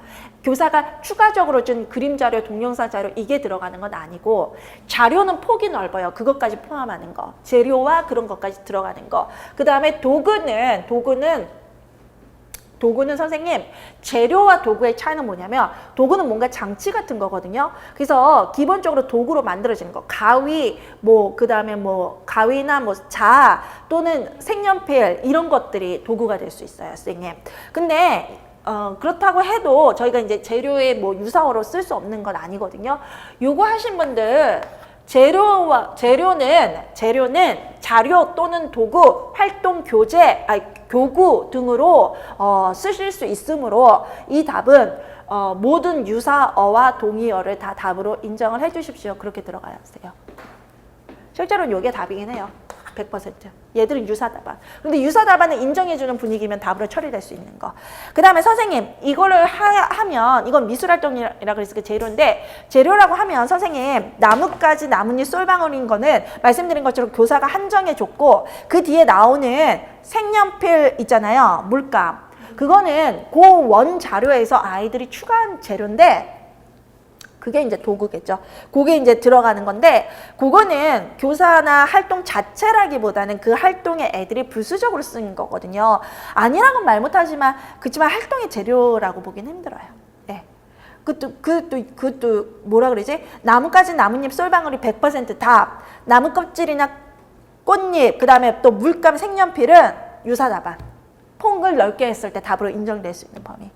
교사가 추가적으로 준 그림 자료, 동영상 자료 이게 들어가는 건 아니고 자료는 폭이 넓어요. 그것까지 포함하는 거. 재료와 그런 것까지 들어가는 거. 그 다음에 도구는 선생님 재료와 도구의 차이는 뭐냐면 도구는 뭔가 장치 같은 거거든요. 그래서 기본적으로 도구로 만들어지는 거 가위 그 다음에 가위나 자 또는 색연필 이런 것들이 도구가 될 수 있어요, 선생님. 근데 그렇다고 해도 저희가 이제 재료의 유사어로 쓸 수 없는 건 아니거든요. 요거 하신 분들 재료는 자료 또는 도구, 활동, 교구 등으로 쓰실 수 있으므로 이 답은 모든 유사어와 동의어를 다 답으로 인정을 해주십시오. 그렇게 들어가야 하세요. 실제로는 이게 답이긴 해요. 100%. 얘들은 유사답안. 근데 유사답안을 인정해주는 분위기면 답으로 처리될 수 있는 거. 그 다음에 선생님 이거를 하면 이건 미술활동이라 그래서 재료인데 재료라고 하면 선생님 나뭇가지, 나뭇잎, 솔방울인 거는 말씀드린 것처럼 교사가 한정해줬고 그 뒤에 나오는 색연필 있잖아요. 물감. 그거는 그 원 자료에서 아이들이 추가한 재료인데 그게 이제 도구겠죠. 그게 이제 들어가는 건데 그거는 교사나 활동 자체라기보다는 그 활동에 애들이 부수적으로 쓰는 거거든요. 아니라고는 말 못하지만 그렇지만 활동의 재료라고 보기는 힘들어요. 네. 그것도 뭐라 그러지? 나뭇가지, 나뭇잎, 솔방울이 100% 답. 나무 껍질이나 꽃잎, 그 다음에 또 물감, 색연필은 유사답안. 폭을 넓게 했을 때 답으로 인정될 수 있는 범위.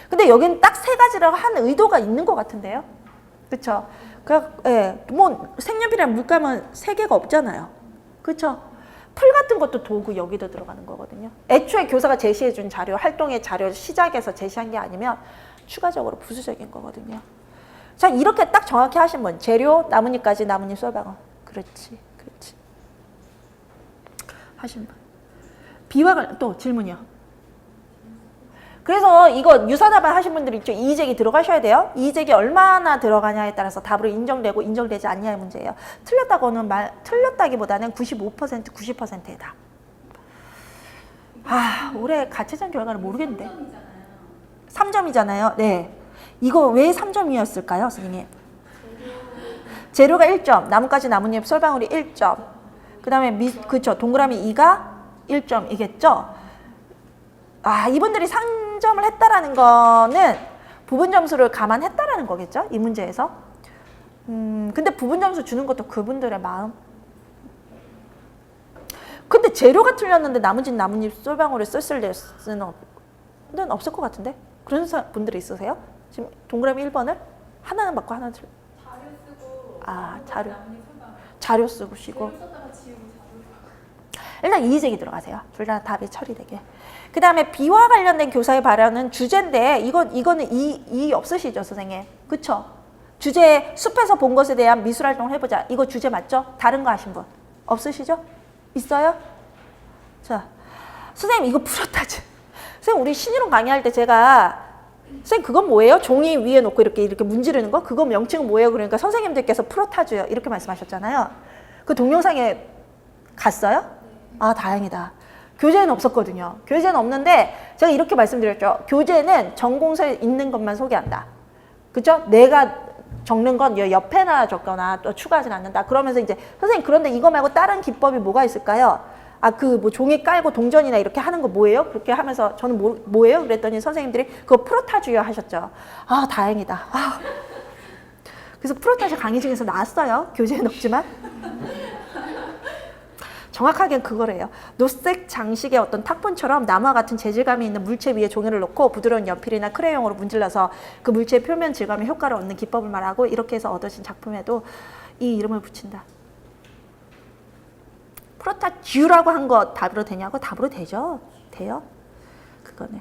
근데 여기는 딱 세 가지라고 한 의도가 있는 것 같은데요. 그쵸? 예, 뭐 색연필이랑 물감은 세 개가 없잖아요. 그쵸? 풀 같은 것도 도구 여기도 들어가는 거거든요. 애초에 교사가 제시해준 자료, 활동의 자료 시작해서 제시한 게 아니면 추가적으로 부수적인 거거든요. 자, 이렇게 딱 정확히 하신 분. 재료, 나뭇잎까지 나뭇잎 썰방울. 그렇지. 하신 분. 비와 관련, 또 질문이요. 그래서 이거 유사답안 하신 분들 있죠. 이의제기 들어가셔야 돼요. 이의제기 얼마나 들어가냐에 따라서 답으로 인정되고 인정되지 않냐의 문제예요. 틀렸다기보다는 95%, 90%의 답. 올해 가채점 결과를 모르겠는데. 3점이잖아요. 네. 이거 왜 3점이었을까요, 선생님? 재료가 1점, 나뭇가지 나뭇잎 썰방울이 1점. 그 다음에 그쵸, 동그라미 2가 1점이겠죠? 이분들이 상점을 했다라는 거는 부분 점수를 감안했다라는 거겠죠? 이 문제에서. 근데 부분 점수 주는 것도 그분들의 마음. 근데 재료가 틀렸는데 나머지는 나뭇잎 썰방울을 썼을 수는 없을 것 같은데? 그런 분들이 있으세요? 지금 동그라미 1번을 하나는 맞고 하나는 틀려. 자료 쓰고 자료 쓰고 쉬고. 썼다가 지우고 일단 이의제기 들어가세요. 둘 다 답이 처리되게. 그 다음에 비와 관련된 교사의 발언은 주제인데 이거는 이 없으시죠, 선생님? 그쵸? 주제 숲에서 본 것에 대한 미술활동을 해보자. 이거 주제 맞죠? 다른 거 하신 분 없으시죠? 있어요? 자, 선생님 이거 풀었다지. 선생님 우리 신이론 강의할 때 제가 선생님 그건 뭐예요? 종이 위에 놓고 이렇게 문지르는 거? 그거 명칭은 뭐예요? 그러니까 선생님들께서 풀어타줘요. 이렇게 말씀하셨잖아요. 그 동영상에 갔어요? 다행이다. 교재는 없었거든요. 교재는 없는데 제가 이렇게 말씀드렸죠. 교재는 전공서에 있는 것만 소개한다. 그죠? 내가 적는 건 옆에나 적거나 또 추가하진 않는다. 그러면서 이제 선생님 그런데 이거 말고 다른 기법이 뭐가 있을까요? 그 종이 깔고 동전이나 이렇게 하는 거 뭐예요? 그렇게 하면서 저는 뭐예요? 그랬더니 선생님들이 그거 프로타주요 하셨죠. 다행이다. 그래서 프로타주 강의 중에서 나왔어요. 교재는 없지만. 정확하게 그거래요. 노색 장식의 어떤 탁본처럼 나무와 같은 재질감이 있는 물체 위에 종이를 놓고 부드러운 연필이나 크레용으로 문질러서 그 물체의 표면 질감의 효과를 얻는 기법을 말하고 이렇게 해서 얻어진 작품에도 이 이름을 붙인다. 프로타주라고 한 거 답으로 되냐고? 답으로 되죠. 돼요. 그거는.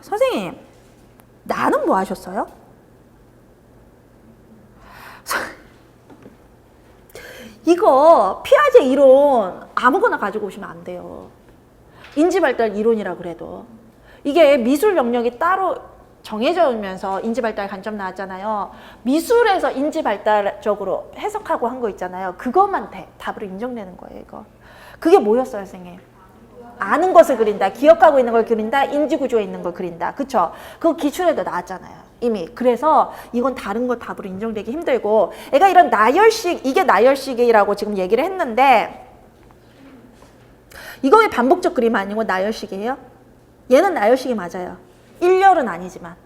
선생님, 나는 뭐 하셨어요? 이거 피아제 이론 아무거나 가지고 오시면 안 돼요. 인지발달 이론이라 그래도. 이게 미술 영역이 따로 정해져 오면서 인지발달 관점 나왔잖아요. 미술에서 인지발달적으로 해석하고 한 거 있잖아요. 그것만 답으로 인정되는 거예요, 이거. 그게 뭐였어요, 선생님? 아는 것을 그린다, 기억하고 있는 걸 그린다, 인지구조에 있는 걸 그린다. 그쵸? 그거 기출에도 나왔잖아요. 이미. 그래서 이건 다른 거 답으로 인정되기 힘들고 애가 이런 나열식, 이게 나열식이라고 지금 얘기를 했는데 이거 왜 반복적 그림 아니고 나열식이에요? 얘는 나열식이 맞아요. 일렬은 아니지만.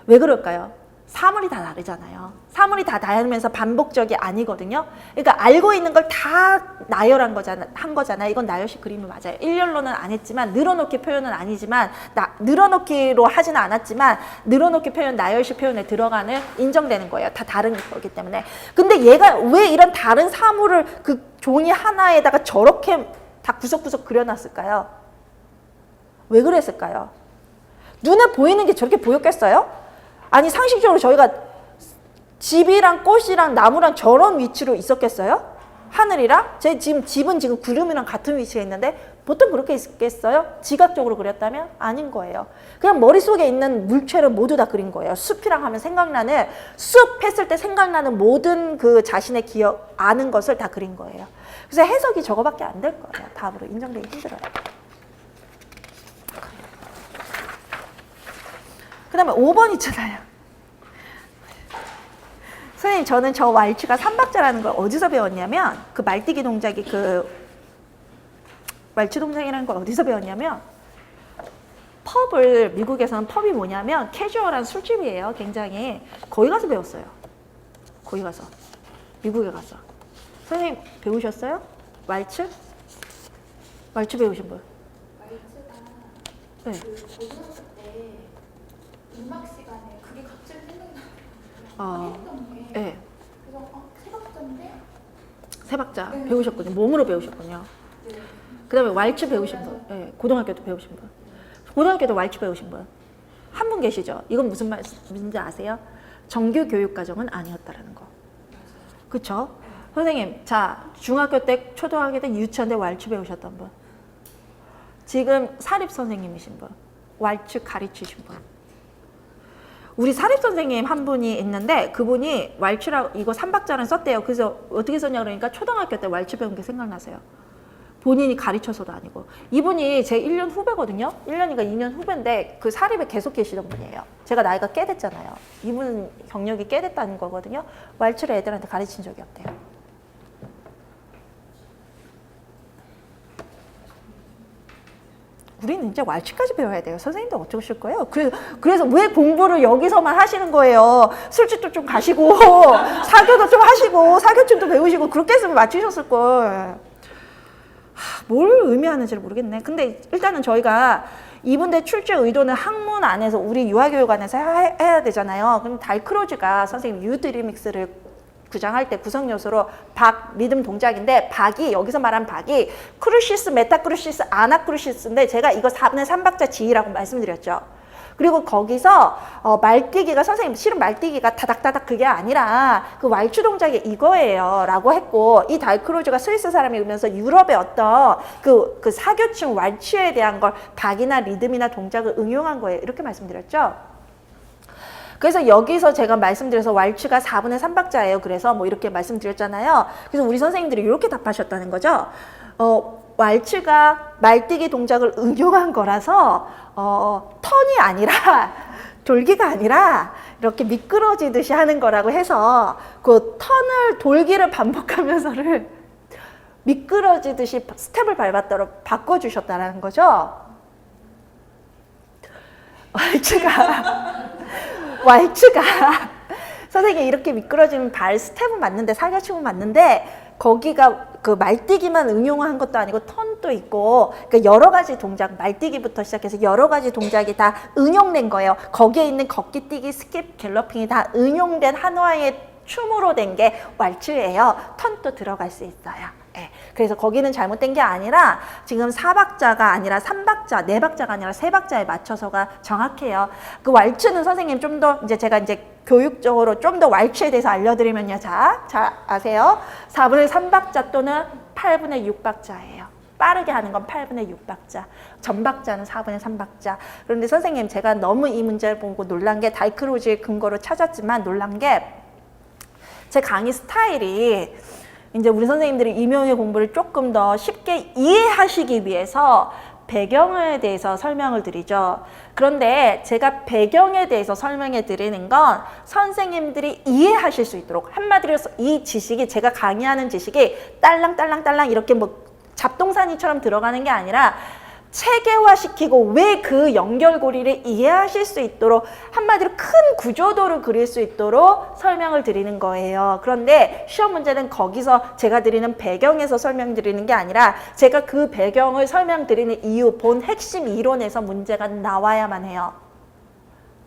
왜 그럴까요? 사물이 다 다르잖아요. 사물이 다 다르면서 반복적이 아니거든요. 그러니까 알고 있는 걸 다 나열한 거잖아요. 이건 나열식 그림이 맞아요. 일렬로는 안 했지만 늘어놓기 표현은 아니지만 늘어놓기로 하지는 않았지만 늘어놓기 표현, 나열식 표현에 들어가는 인정되는 거예요. 다 다른 거기 때문에. 근데 얘가 왜 이런 다른 사물을 그 종이 하나에다가 저렇게 다 구석구석 그려놨을까요? 왜 그랬을까요? 눈에 보이는 게 저렇게 보였겠어요? 아니 상식적으로 저희가 집이랑 꽃이랑 나무랑 저런 위치로 있었겠어요? 하늘이랑? 제 지금 집은 지금 구름이랑 같은 위치에 있는데 보통 그렇게 있겠어요? 지각적으로 그렸다면? 아닌 거예요. 그냥 머릿속에 있는 물체를 모두 다 그린 거예요. 숲이랑 하면 생각나는, 숲 했을 때 생각나는 모든 그 자신의 기억, 아는 것을 다 그린 거예요. 그래서 해석이 저거밖에 안 될 거예요. 답으로 인정되기 힘들어요. 그 다음에 5번 있잖아요. 선생님, 저는 저 왈츠가 3박자라는 걸 어디서 배웠냐면, 그 말뛰기 동작이 왈츠 동작이라는 걸 어디서 배웠냐면, 펍을, 미국에서는 펍이 뭐냐면, 캐주얼한 술집이에요, 굉장히. 거기 가서 배웠어요. 거기 가서. 미국에 가서. 선생님, 배우셨어요? 왈츠? 왈츠 배우신 분? 네. 그 고등학교 때 음악 시간에 그게 갑자기 생각나는 아, 했던 게 네. 그래서 세박자인데 세 박자 네. 배우셨군요. 몸으로 배우셨군요. 네. 그다음에 왈츠 배우신 분, 네. 고등학교도 배우신 분, 고등학교도 왈츠 배우신 분 한 분 계시죠? 이건 무슨 말인지 아세요? 정규 교육 과정은 아니었다라는 거. 그렇죠? 선생님, 자 중학교 때, 초등학교 때, 유치원 때 왈츠 배우셨던 분, 지금 사립 선생님이신 분, 왈츠 가르치신 분. 우리 사립 선생님 한 분이 있는데 그분이 왈츠라고 이거 3박자는 썼대요. 그래서 어떻게 썼냐 그러니까 초등학교 때 왈츠 배운 게 생각나세요. 본인이 가르쳐서도 아니고. 이분이 제 1년 후배거든요. 1년인가 2년 후배인데 그 사립에 계속 계시던 분이에요. 제가 나이가 꽤 됐잖아요. 이분 경력이 꽤 됐다는 거거든요. 왈츠를 애들한테 가르친 적이 없대요. 우리는 이제 왈츠까지 배워야 돼요. 선생님도 어쩌실 거예요? 그래서 왜 공부를 여기서만 하시는 거예요? 술집도 좀 가시고 사교도 좀 하시고 사교춤도 배우시고 그렇게 했으면 맞추셨을 걸. 뭘 의미하는지를 모르겠네. 근데 일단은 저희가 이분들 출제 의도는 학문 안에서 우리 유아교육 안에서 해야 되잖아요. 그럼 달크로즈가 선생님 유드리믹스를 구장할 때 구성 요소로 박, 리듬 동작인데 박이 여기서 말한 박이 크루시스, 메타크루시스, 아나크루시스인데 제가 이거 4분의 3박자 지휘라고 말씀드렸죠. 그리고 거기서 말뛰기가 선생님 실은 말뛰기가 다닥다닥 그게 아니라 그 왈츠 동작이 이거예요 라고 했고 이 달크로즈가 스위스 사람이면서 유럽의 어떤 그 사교층 왈츠에 대한 걸 박이나 리듬이나 동작을 응용한 거예요. 이렇게 말씀드렸죠. 그래서 여기서 제가 말씀드려서 왈츠가 4분의 3박자예요. 그래서 뭐 이렇게 말씀드렸잖아요. 그래서 우리 선생님들이 이렇게 답하셨다는 거죠. 왈츠가 말뛰기 동작을 응용한 거라서 턴이 아니라 돌기가 아니라 이렇게 미끄러지듯이 하는 거라고 해서 그 턴을 돌기를 반복하면서를 미끄러지듯이 스텝을 밟았도록 바꿔주셨다는 거죠. 왈츠가 선생님 이렇게 미끄러지면 발 스텝은 맞는데 사교춤은 맞는데 거기가 그 말뛰기만 응용한 것도 아니고 턴도 있고 그러니까 여러 가지 동작 말뛰기부터 시작해서 여러 가지 동작이 다 응용된 거예요. 거기에 있는 걷기, 뛰기, 스킵, 갤러핑이 다 응용된 한화의 춤으로 된 게 왈츠예요. 턴도 들어갈 수 있어요. 네. 그래서 거기는 잘못된 게 아니라 지금 4박자가 아니라 3박자, 4박자가 아니라 3박자에 맞춰서가 정확해요. 그 왈츠는 선생님 좀 더 이제 제가 이제 교육적으로 좀 더 왈츠에 대해서 알려드리면요. 자, 잘 아세요? 4분의 3박자 또는 8분의 6박자예요. 빠르게 하는 건 8분의 6박자, 전박자는 4분의 3박자. 그런데 선생님 제가 너무 이 문제를 보고 놀란 게 달크로즈의 근거로 찾았지만 놀란 게 제 강의 스타일이 이제 우리 선생님들이 임용의 공부를 조금 더 쉽게 이해하시기 위해서 배경에 대해서 설명을 드리죠. 그런데 제가 배경에 대해서 설명해 드리는 건 선생님들이 이해하실 수 있도록 한마디로 이 지식이 제가 강의하는 지식이 딸랑딸랑딸랑 이렇게 뭐 잡동사니처럼 들어가는 게 아니라 체계화시키고 왜 그 연결고리를 이해하실 수 있도록 한마디로 큰 구조도를 그릴 수 있도록 설명을 드리는 거예요. 그런데 시험 문제는 거기서 제가 드리는 배경에서 설명드리는 게 아니라 제가 그 배경을 설명드리는 이유, 본 핵심 이론에서 문제가 나와야만 해요.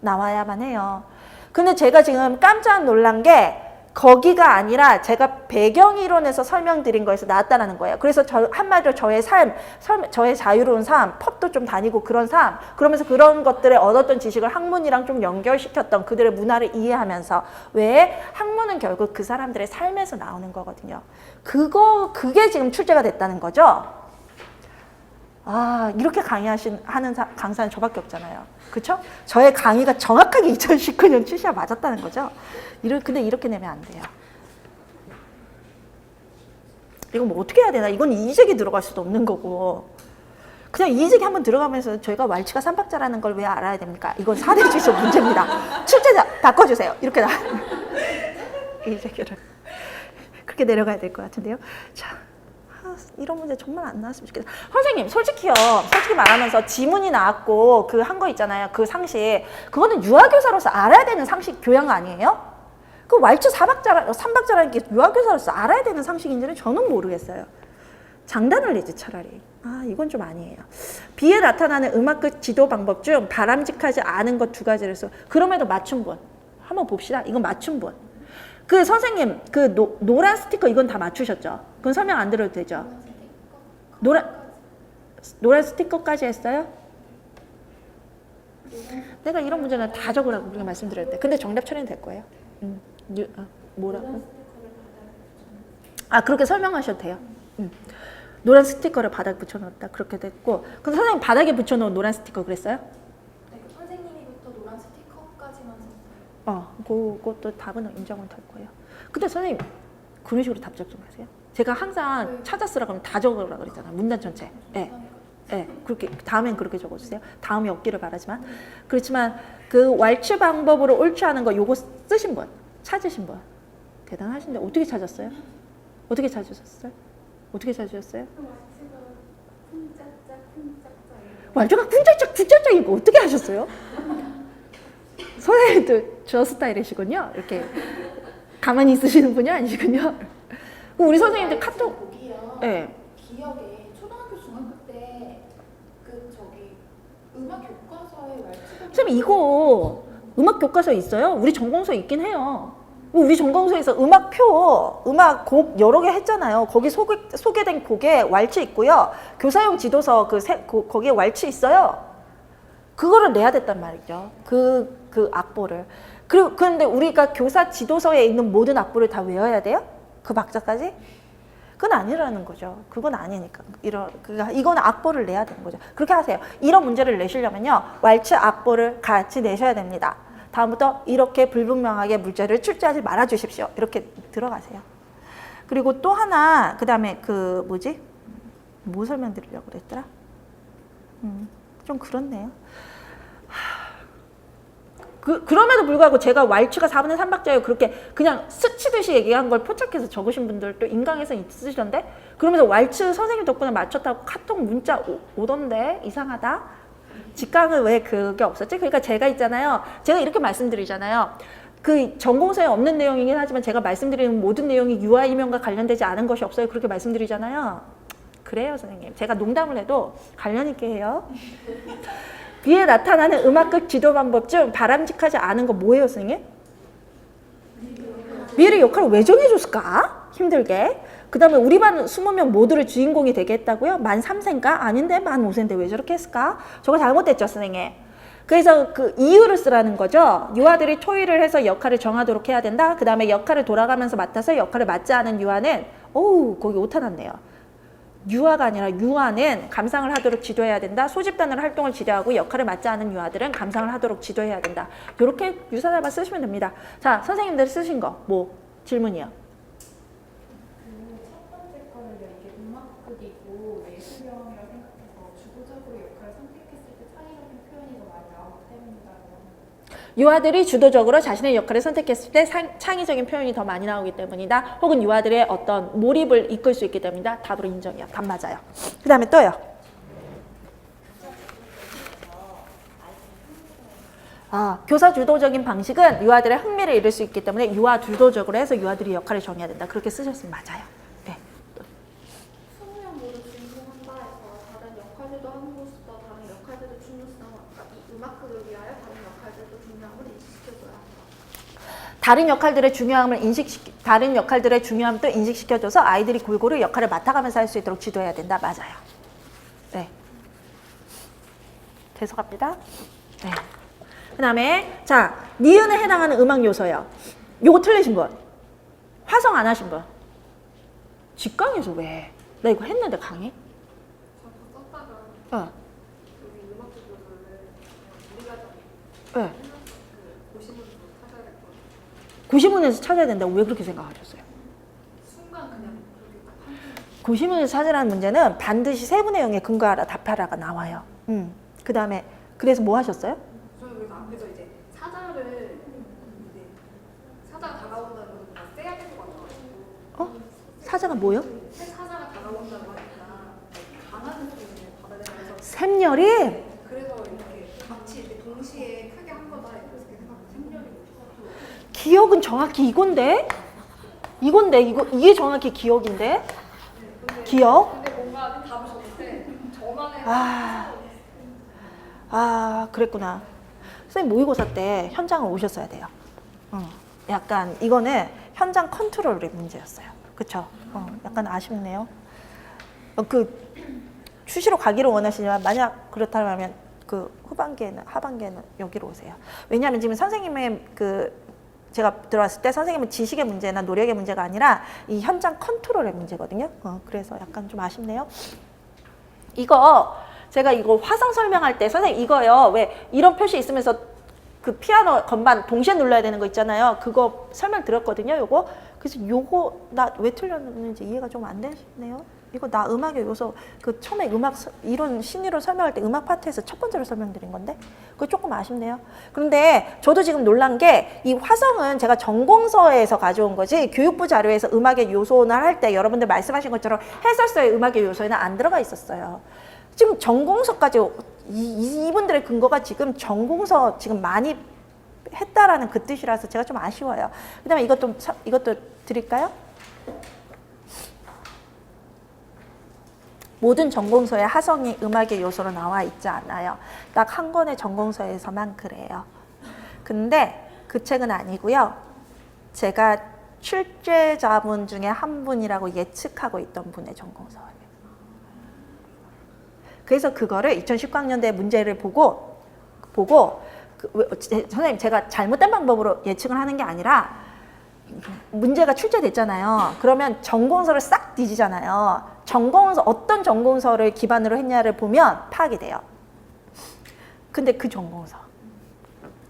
나와야만 해요. 근데 제가 지금 깜짝 놀란 게 거기가 아니라 제가 배경이론에서 설명드린 거에서 나왔다는 거예요. 그래서 한마디로 저의 저의 자유로운 삶, 펍도 좀 다니고 그런 삶, 그러면서 그런 것들에 얻었던 지식을 학문이랑 좀 연결시켰던 그들의 문화를 이해하면서 왜 학문은 결국 그 사람들의 삶에서 나오는 거거든요. 그게 지금 출제가 됐다는 거죠. 아, 이렇게 하는 강사는 저밖에 없잖아요. 그쵸? 저의 강의가 정확하게 2019년 출시가 맞았다는 거죠. 근데 이렇게 내면 안 돼요. 이거 뭐 어떻게 해야 되나? 이건 이직이 들어갈 수도 없는 거고. 그냥 이직이 한번 들어가면서 저희가 왈츠가 3박자라는 걸 왜 알아야 됩니까? 이건 사대주의적 문제입니다. 출제자 바꿔주세요. 이렇게 이직을 그렇게 내려가야 될 것 같은데요. 자. 이런 문제 정말 안 나왔으면 좋겠다. 선생님, 솔직히 말하면서 지문이 나왔고 그 한 거 있잖아요. 그 상식. 그거는 유아교사로서 알아야 되는 상식 교양 아니에요? 그 왈츠 3박자라는 게 유아교사로서 알아야 되는 상식인지는 저는 모르겠어요. 장단을 내지 차라리. 아, 이건 좀 아니에요. B에 나타나는 음악극 지도 방법 중 바람직하지 않은 것 두 가지를 써. 그럼에도 맞춤본. 한번 봅시다. 이건 맞춤본. 그 선생님, 그 노란 스티커 이건 다 맞추셨죠? 그건 설명 안 드려도 되죠? 노란 스티커까지 했어요? 내가 이런 문제는 다 적으라고 우리가 말씀드렸는데. 근데 정답 처리는 될 거예요. 뭐라고? 아, 그렇게 설명하셔도 돼요. 노란 스티커를 바닥에 붙여놓았다. 그렇게 됐고. 그럼 선생님 바닥에 붙여놓은 노란 스티커 그랬어요? 네, 그 선생님이부터 노란 스티커까지만 썼어요. 그것도 답은 인정은 될 거예요. 근데 선생님 그런 식으로 답 적중하세요? 제가 항상 찾아 쓰라고 하면 다 적으라고 그랬잖아요. 문단 전체. 네. 네, 그렇게 다음엔 그렇게 적어주세요. 다음이 없기를 바라지만 그렇지만 그 왈츠 방법으로 옳지 않은 거 요거 쓰신 분, 찾으신 분 대단하신데 어떻게 찾았어요? 어떻게 찾으셨어요? 어떻게 찾으셨어요? 왈츠가 쿵짝짝 이거 어떻게 하셨어요? 선생님도 저 스타일이시군요. 이렇게 가만히 있으시는 분이 아니시군요. 우리 선생님들 카톡. 보기요. 네. 기억에 초등학교 중학교 때 그 저기 음악 교과서에 왈츠가 선생님 이거 음악 교과서에 있어요? 우리 전공서에 있긴 해요. 우리 전공서에서 음악 곡 여러 개 했잖아요. 거기 소개된 곡에 왈츠 있고요. 교사용 지도서 거기에 왈츠 있어요. 그거를 내야 됐단 말이죠. 그 악보를. 그런데 우리가 교사 지도서에 있는 모든 악보를 다 외워야 돼요? 그 박자까지? 그건 아니라는 거죠. 그건 아니니까. 이건 악보를 내야 되는 거죠. 그렇게 하세요. 이런 문제를 내시려면요. 왈츠 악보를 같이 내셔야 됩니다. 다음부터 이렇게 불분명하게 문제를 출제하지 말아 주십시오. 이렇게 들어가세요. 그리고 또 하나, 그 다음에 뭐 설명드리려고 그랬더라? 좀 그렇네요. 그럼에도 불구하고 제가 왈츠가 4분의 3박자예요. 그렇게 그냥 스치듯이 얘기한 걸 포착해서 적으신 분들도 인강에서 있으시던데? 그러면서 왈츠 선생님 덕분에 맞췄다고 카톡 문자 오던데? 이상하다? 직강은 왜 그게 없었지? 그러니까 제가 있잖아요. 제가 이렇게 말씀드리잖아요. 그 전공서에 없는 내용이긴 하지만 제가 말씀드리는 모든 내용이 유아이명과 관련되지 않은 것이 없어요. 그렇게 말씀드리잖아요. 그래요, 선생님. 제가 농담을 해도 관련 있게 해요. 뒤에 나타나는 음악극 지도 방법 중 바람직하지 않은 거 뭐예요, 선생님? 미래의 역할을 왜 정해줬을까? 힘들게. 그 다음에 우리 반 20명 모두를 주인공이 되게 했다고요? 만 3세인가? 아닌데 만 5세인데 왜 저렇게 했을까? 저거 잘못됐죠, 선생님. 그래서 그 이유를 쓰라는 거죠. 유아들이 토의를 해서 역할을 정하도록 해야 된다. 그 다음에 역할을 돌아가면서 맡아서 역할을 맡지 않은 유아는 거기 오타 났네요. 유아가 아니라 유아는 감상을 하도록 지도해야 된다. 소집단으로 활동을 지도하고 역할을 맡지 않은 유아들은 감상을 하도록 지도해야 된다. 이렇게 유사답안 쓰시면 됩니다. 자, 선생님들 쓰신 거 질문이요. 첫 번째 거는요, 이게 음악극이고 예술영이라 생각해서 주도적으로 역할을 선택했을 때 창의적인 표현이 더 많이 나오기 때문이다. 유아들이 주도적으로 자신의 역할을 선택했을 때 창의적인 표현이 더 많이 나오기 때문이다. 혹은 유아들의 어떤 몰입을 이끌 수 있기 때문이다. 답으로 인정이야. 답 맞아요. 그 다음에 또요. 교사 주도적인 방식은 유아들의 흥미를 잃을 수 있기 때문에 유아 주도적으로 해서 유아들이 역할을 정해야 된다. 그렇게 쓰셨으면 맞아요. 네. 20명 모두 주인공한다 해서 다른 역할들도 하는 것보다 다른 역할들도 중요성, 이 음악극을 위하여 다른 역할들도 중요함을 인식시켜줘야 한다. 다른 역할들의 중요함도 인식시켜줘서 아이들이 골고루 역할을 맡아가면서 할 수 있도록 지도해야 된다. 맞아요. 네. 계속합니다. 네. 그 다음에 자, 니은에 해당하는 음악 요소요. 요거 틀리신 분. 화성 안 하신 분. 직강에서 왜? 나 이거 했는데 강의? 저도 썼다가 어. 여기 음악극 요소를 우리가 네. 그 고시문으로 찾아야 될 것 같아요. 고시문에서 찾아야 된다고 왜 그렇게 생각하셨어요? 순간 그냥 그렇게 딱 한 고시문에서 찾으라는 문제는 반드시 세분의 0에 근거하라 답하라가 나와요. 그 다음에 그래서 뭐 하셨어요? 저는 그래서 앞에서 이제 사자를 이제 사자가 다가온다는 것을 막 세야 될 것 같아가지고 사자가 뭐요? 사자가 다가온다고 하니까 강한 느낌을 받아야 되면서 샘열이? 그래서 이렇게 같이 이렇게 동시에 크게 한 거다 이렇게 생각하고 생년이 기억은 정확히 이건데? 이게 정확히 기억인데? 기억? 근데 네, 저만의 그랬구나. 선생님 모의고사 때 현장을 오셨어야 돼요. 약간 이거는 현장 컨트롤의 문제였어요. 그쵸? 약간 아쉽네요. 수시로 가기를 원하시지만 만약 그렇다면 하반기에는 여기로 오세요. 왜냐하면 지금 선생님의 제가 들어왔을 때 선생님은 지식의 문제나 노력의 문제가 아니라 이 현장 컨트롤의 문제거든요. 그래서 약간 좀 아쉽네요. 제가 이거 화성 설명할 때 선생님 이거요. 왜 이런 표시 있으면서 그 피아노 건반 동시에 눌러야 되는 거 있잖아요. 그거 설명 드렸거든요. 요거. 그래서 요거 나 왜 틀렸는지 이해가 좀 안 되시네요. 이거 나 음악의 요소 처음에 음악 이론 신의로 설명할 때 음악 파트에서 첫 번째로 설명드린 건데 그거 조금 아쉽네요. 그런데 저도 지금 놀란 게 이 화성은 제가 전공서에서 가져온 거지 교육부 자료에서 음악의 요소나 할 때 여러분들 말씀하신 것처럼 해설서의 음악의 요소에는 안 들어가 있었어요. 지금 전공서까지 이분들의 근거가 지금 전공서 지금 많이 했다라는 그 뜻이라서 제가 좀 아쉬워요. 그다음에 이것도 드릴까요? 모든 전공서에 화성이 음악의 요소로 나와 있지 않아요. 딱 한 권의 전공서에서만 그래요. 근데 그 책은 아니고요. 제가 출제자분 중에 한 분이라고 예측하고 있던 분의 전공서예요. 그래서 그거를 2019학년대 문제를 보고 선생님 제가 잘못된 방법으로 예측을 하는 게 아니라 문제가 출제됐잖아요. 그러면 전공서를 싹 뒤지잖아요. 어떤 전공서를 기반으로 했냐를 보면 파악이 돼요. 근데 그 전공서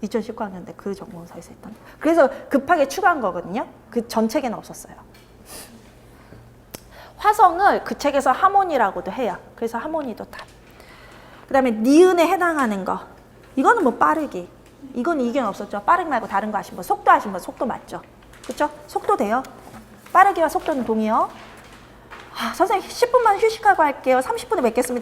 2019학년대 그 전공서에서 했던 그래서 급하게 추가한 거거든요. 그 전 책에는 없었어요. 화성을 그 책에서 하모니라고도 해요. 그래서 하모니도 답. 그 다음에 니은에 해당하는 거 이거는 뭐 빠르기 이건 이견 없었죠. 빠르기 말고 다른 거 하신 분 속도 하신 분 속도 맞죠? 그쵸? 속도 돼요. 빠르기와 속도는 동의요. 선생님 10분만 휴식하고 할게요. 30분에 뵙겠습니다.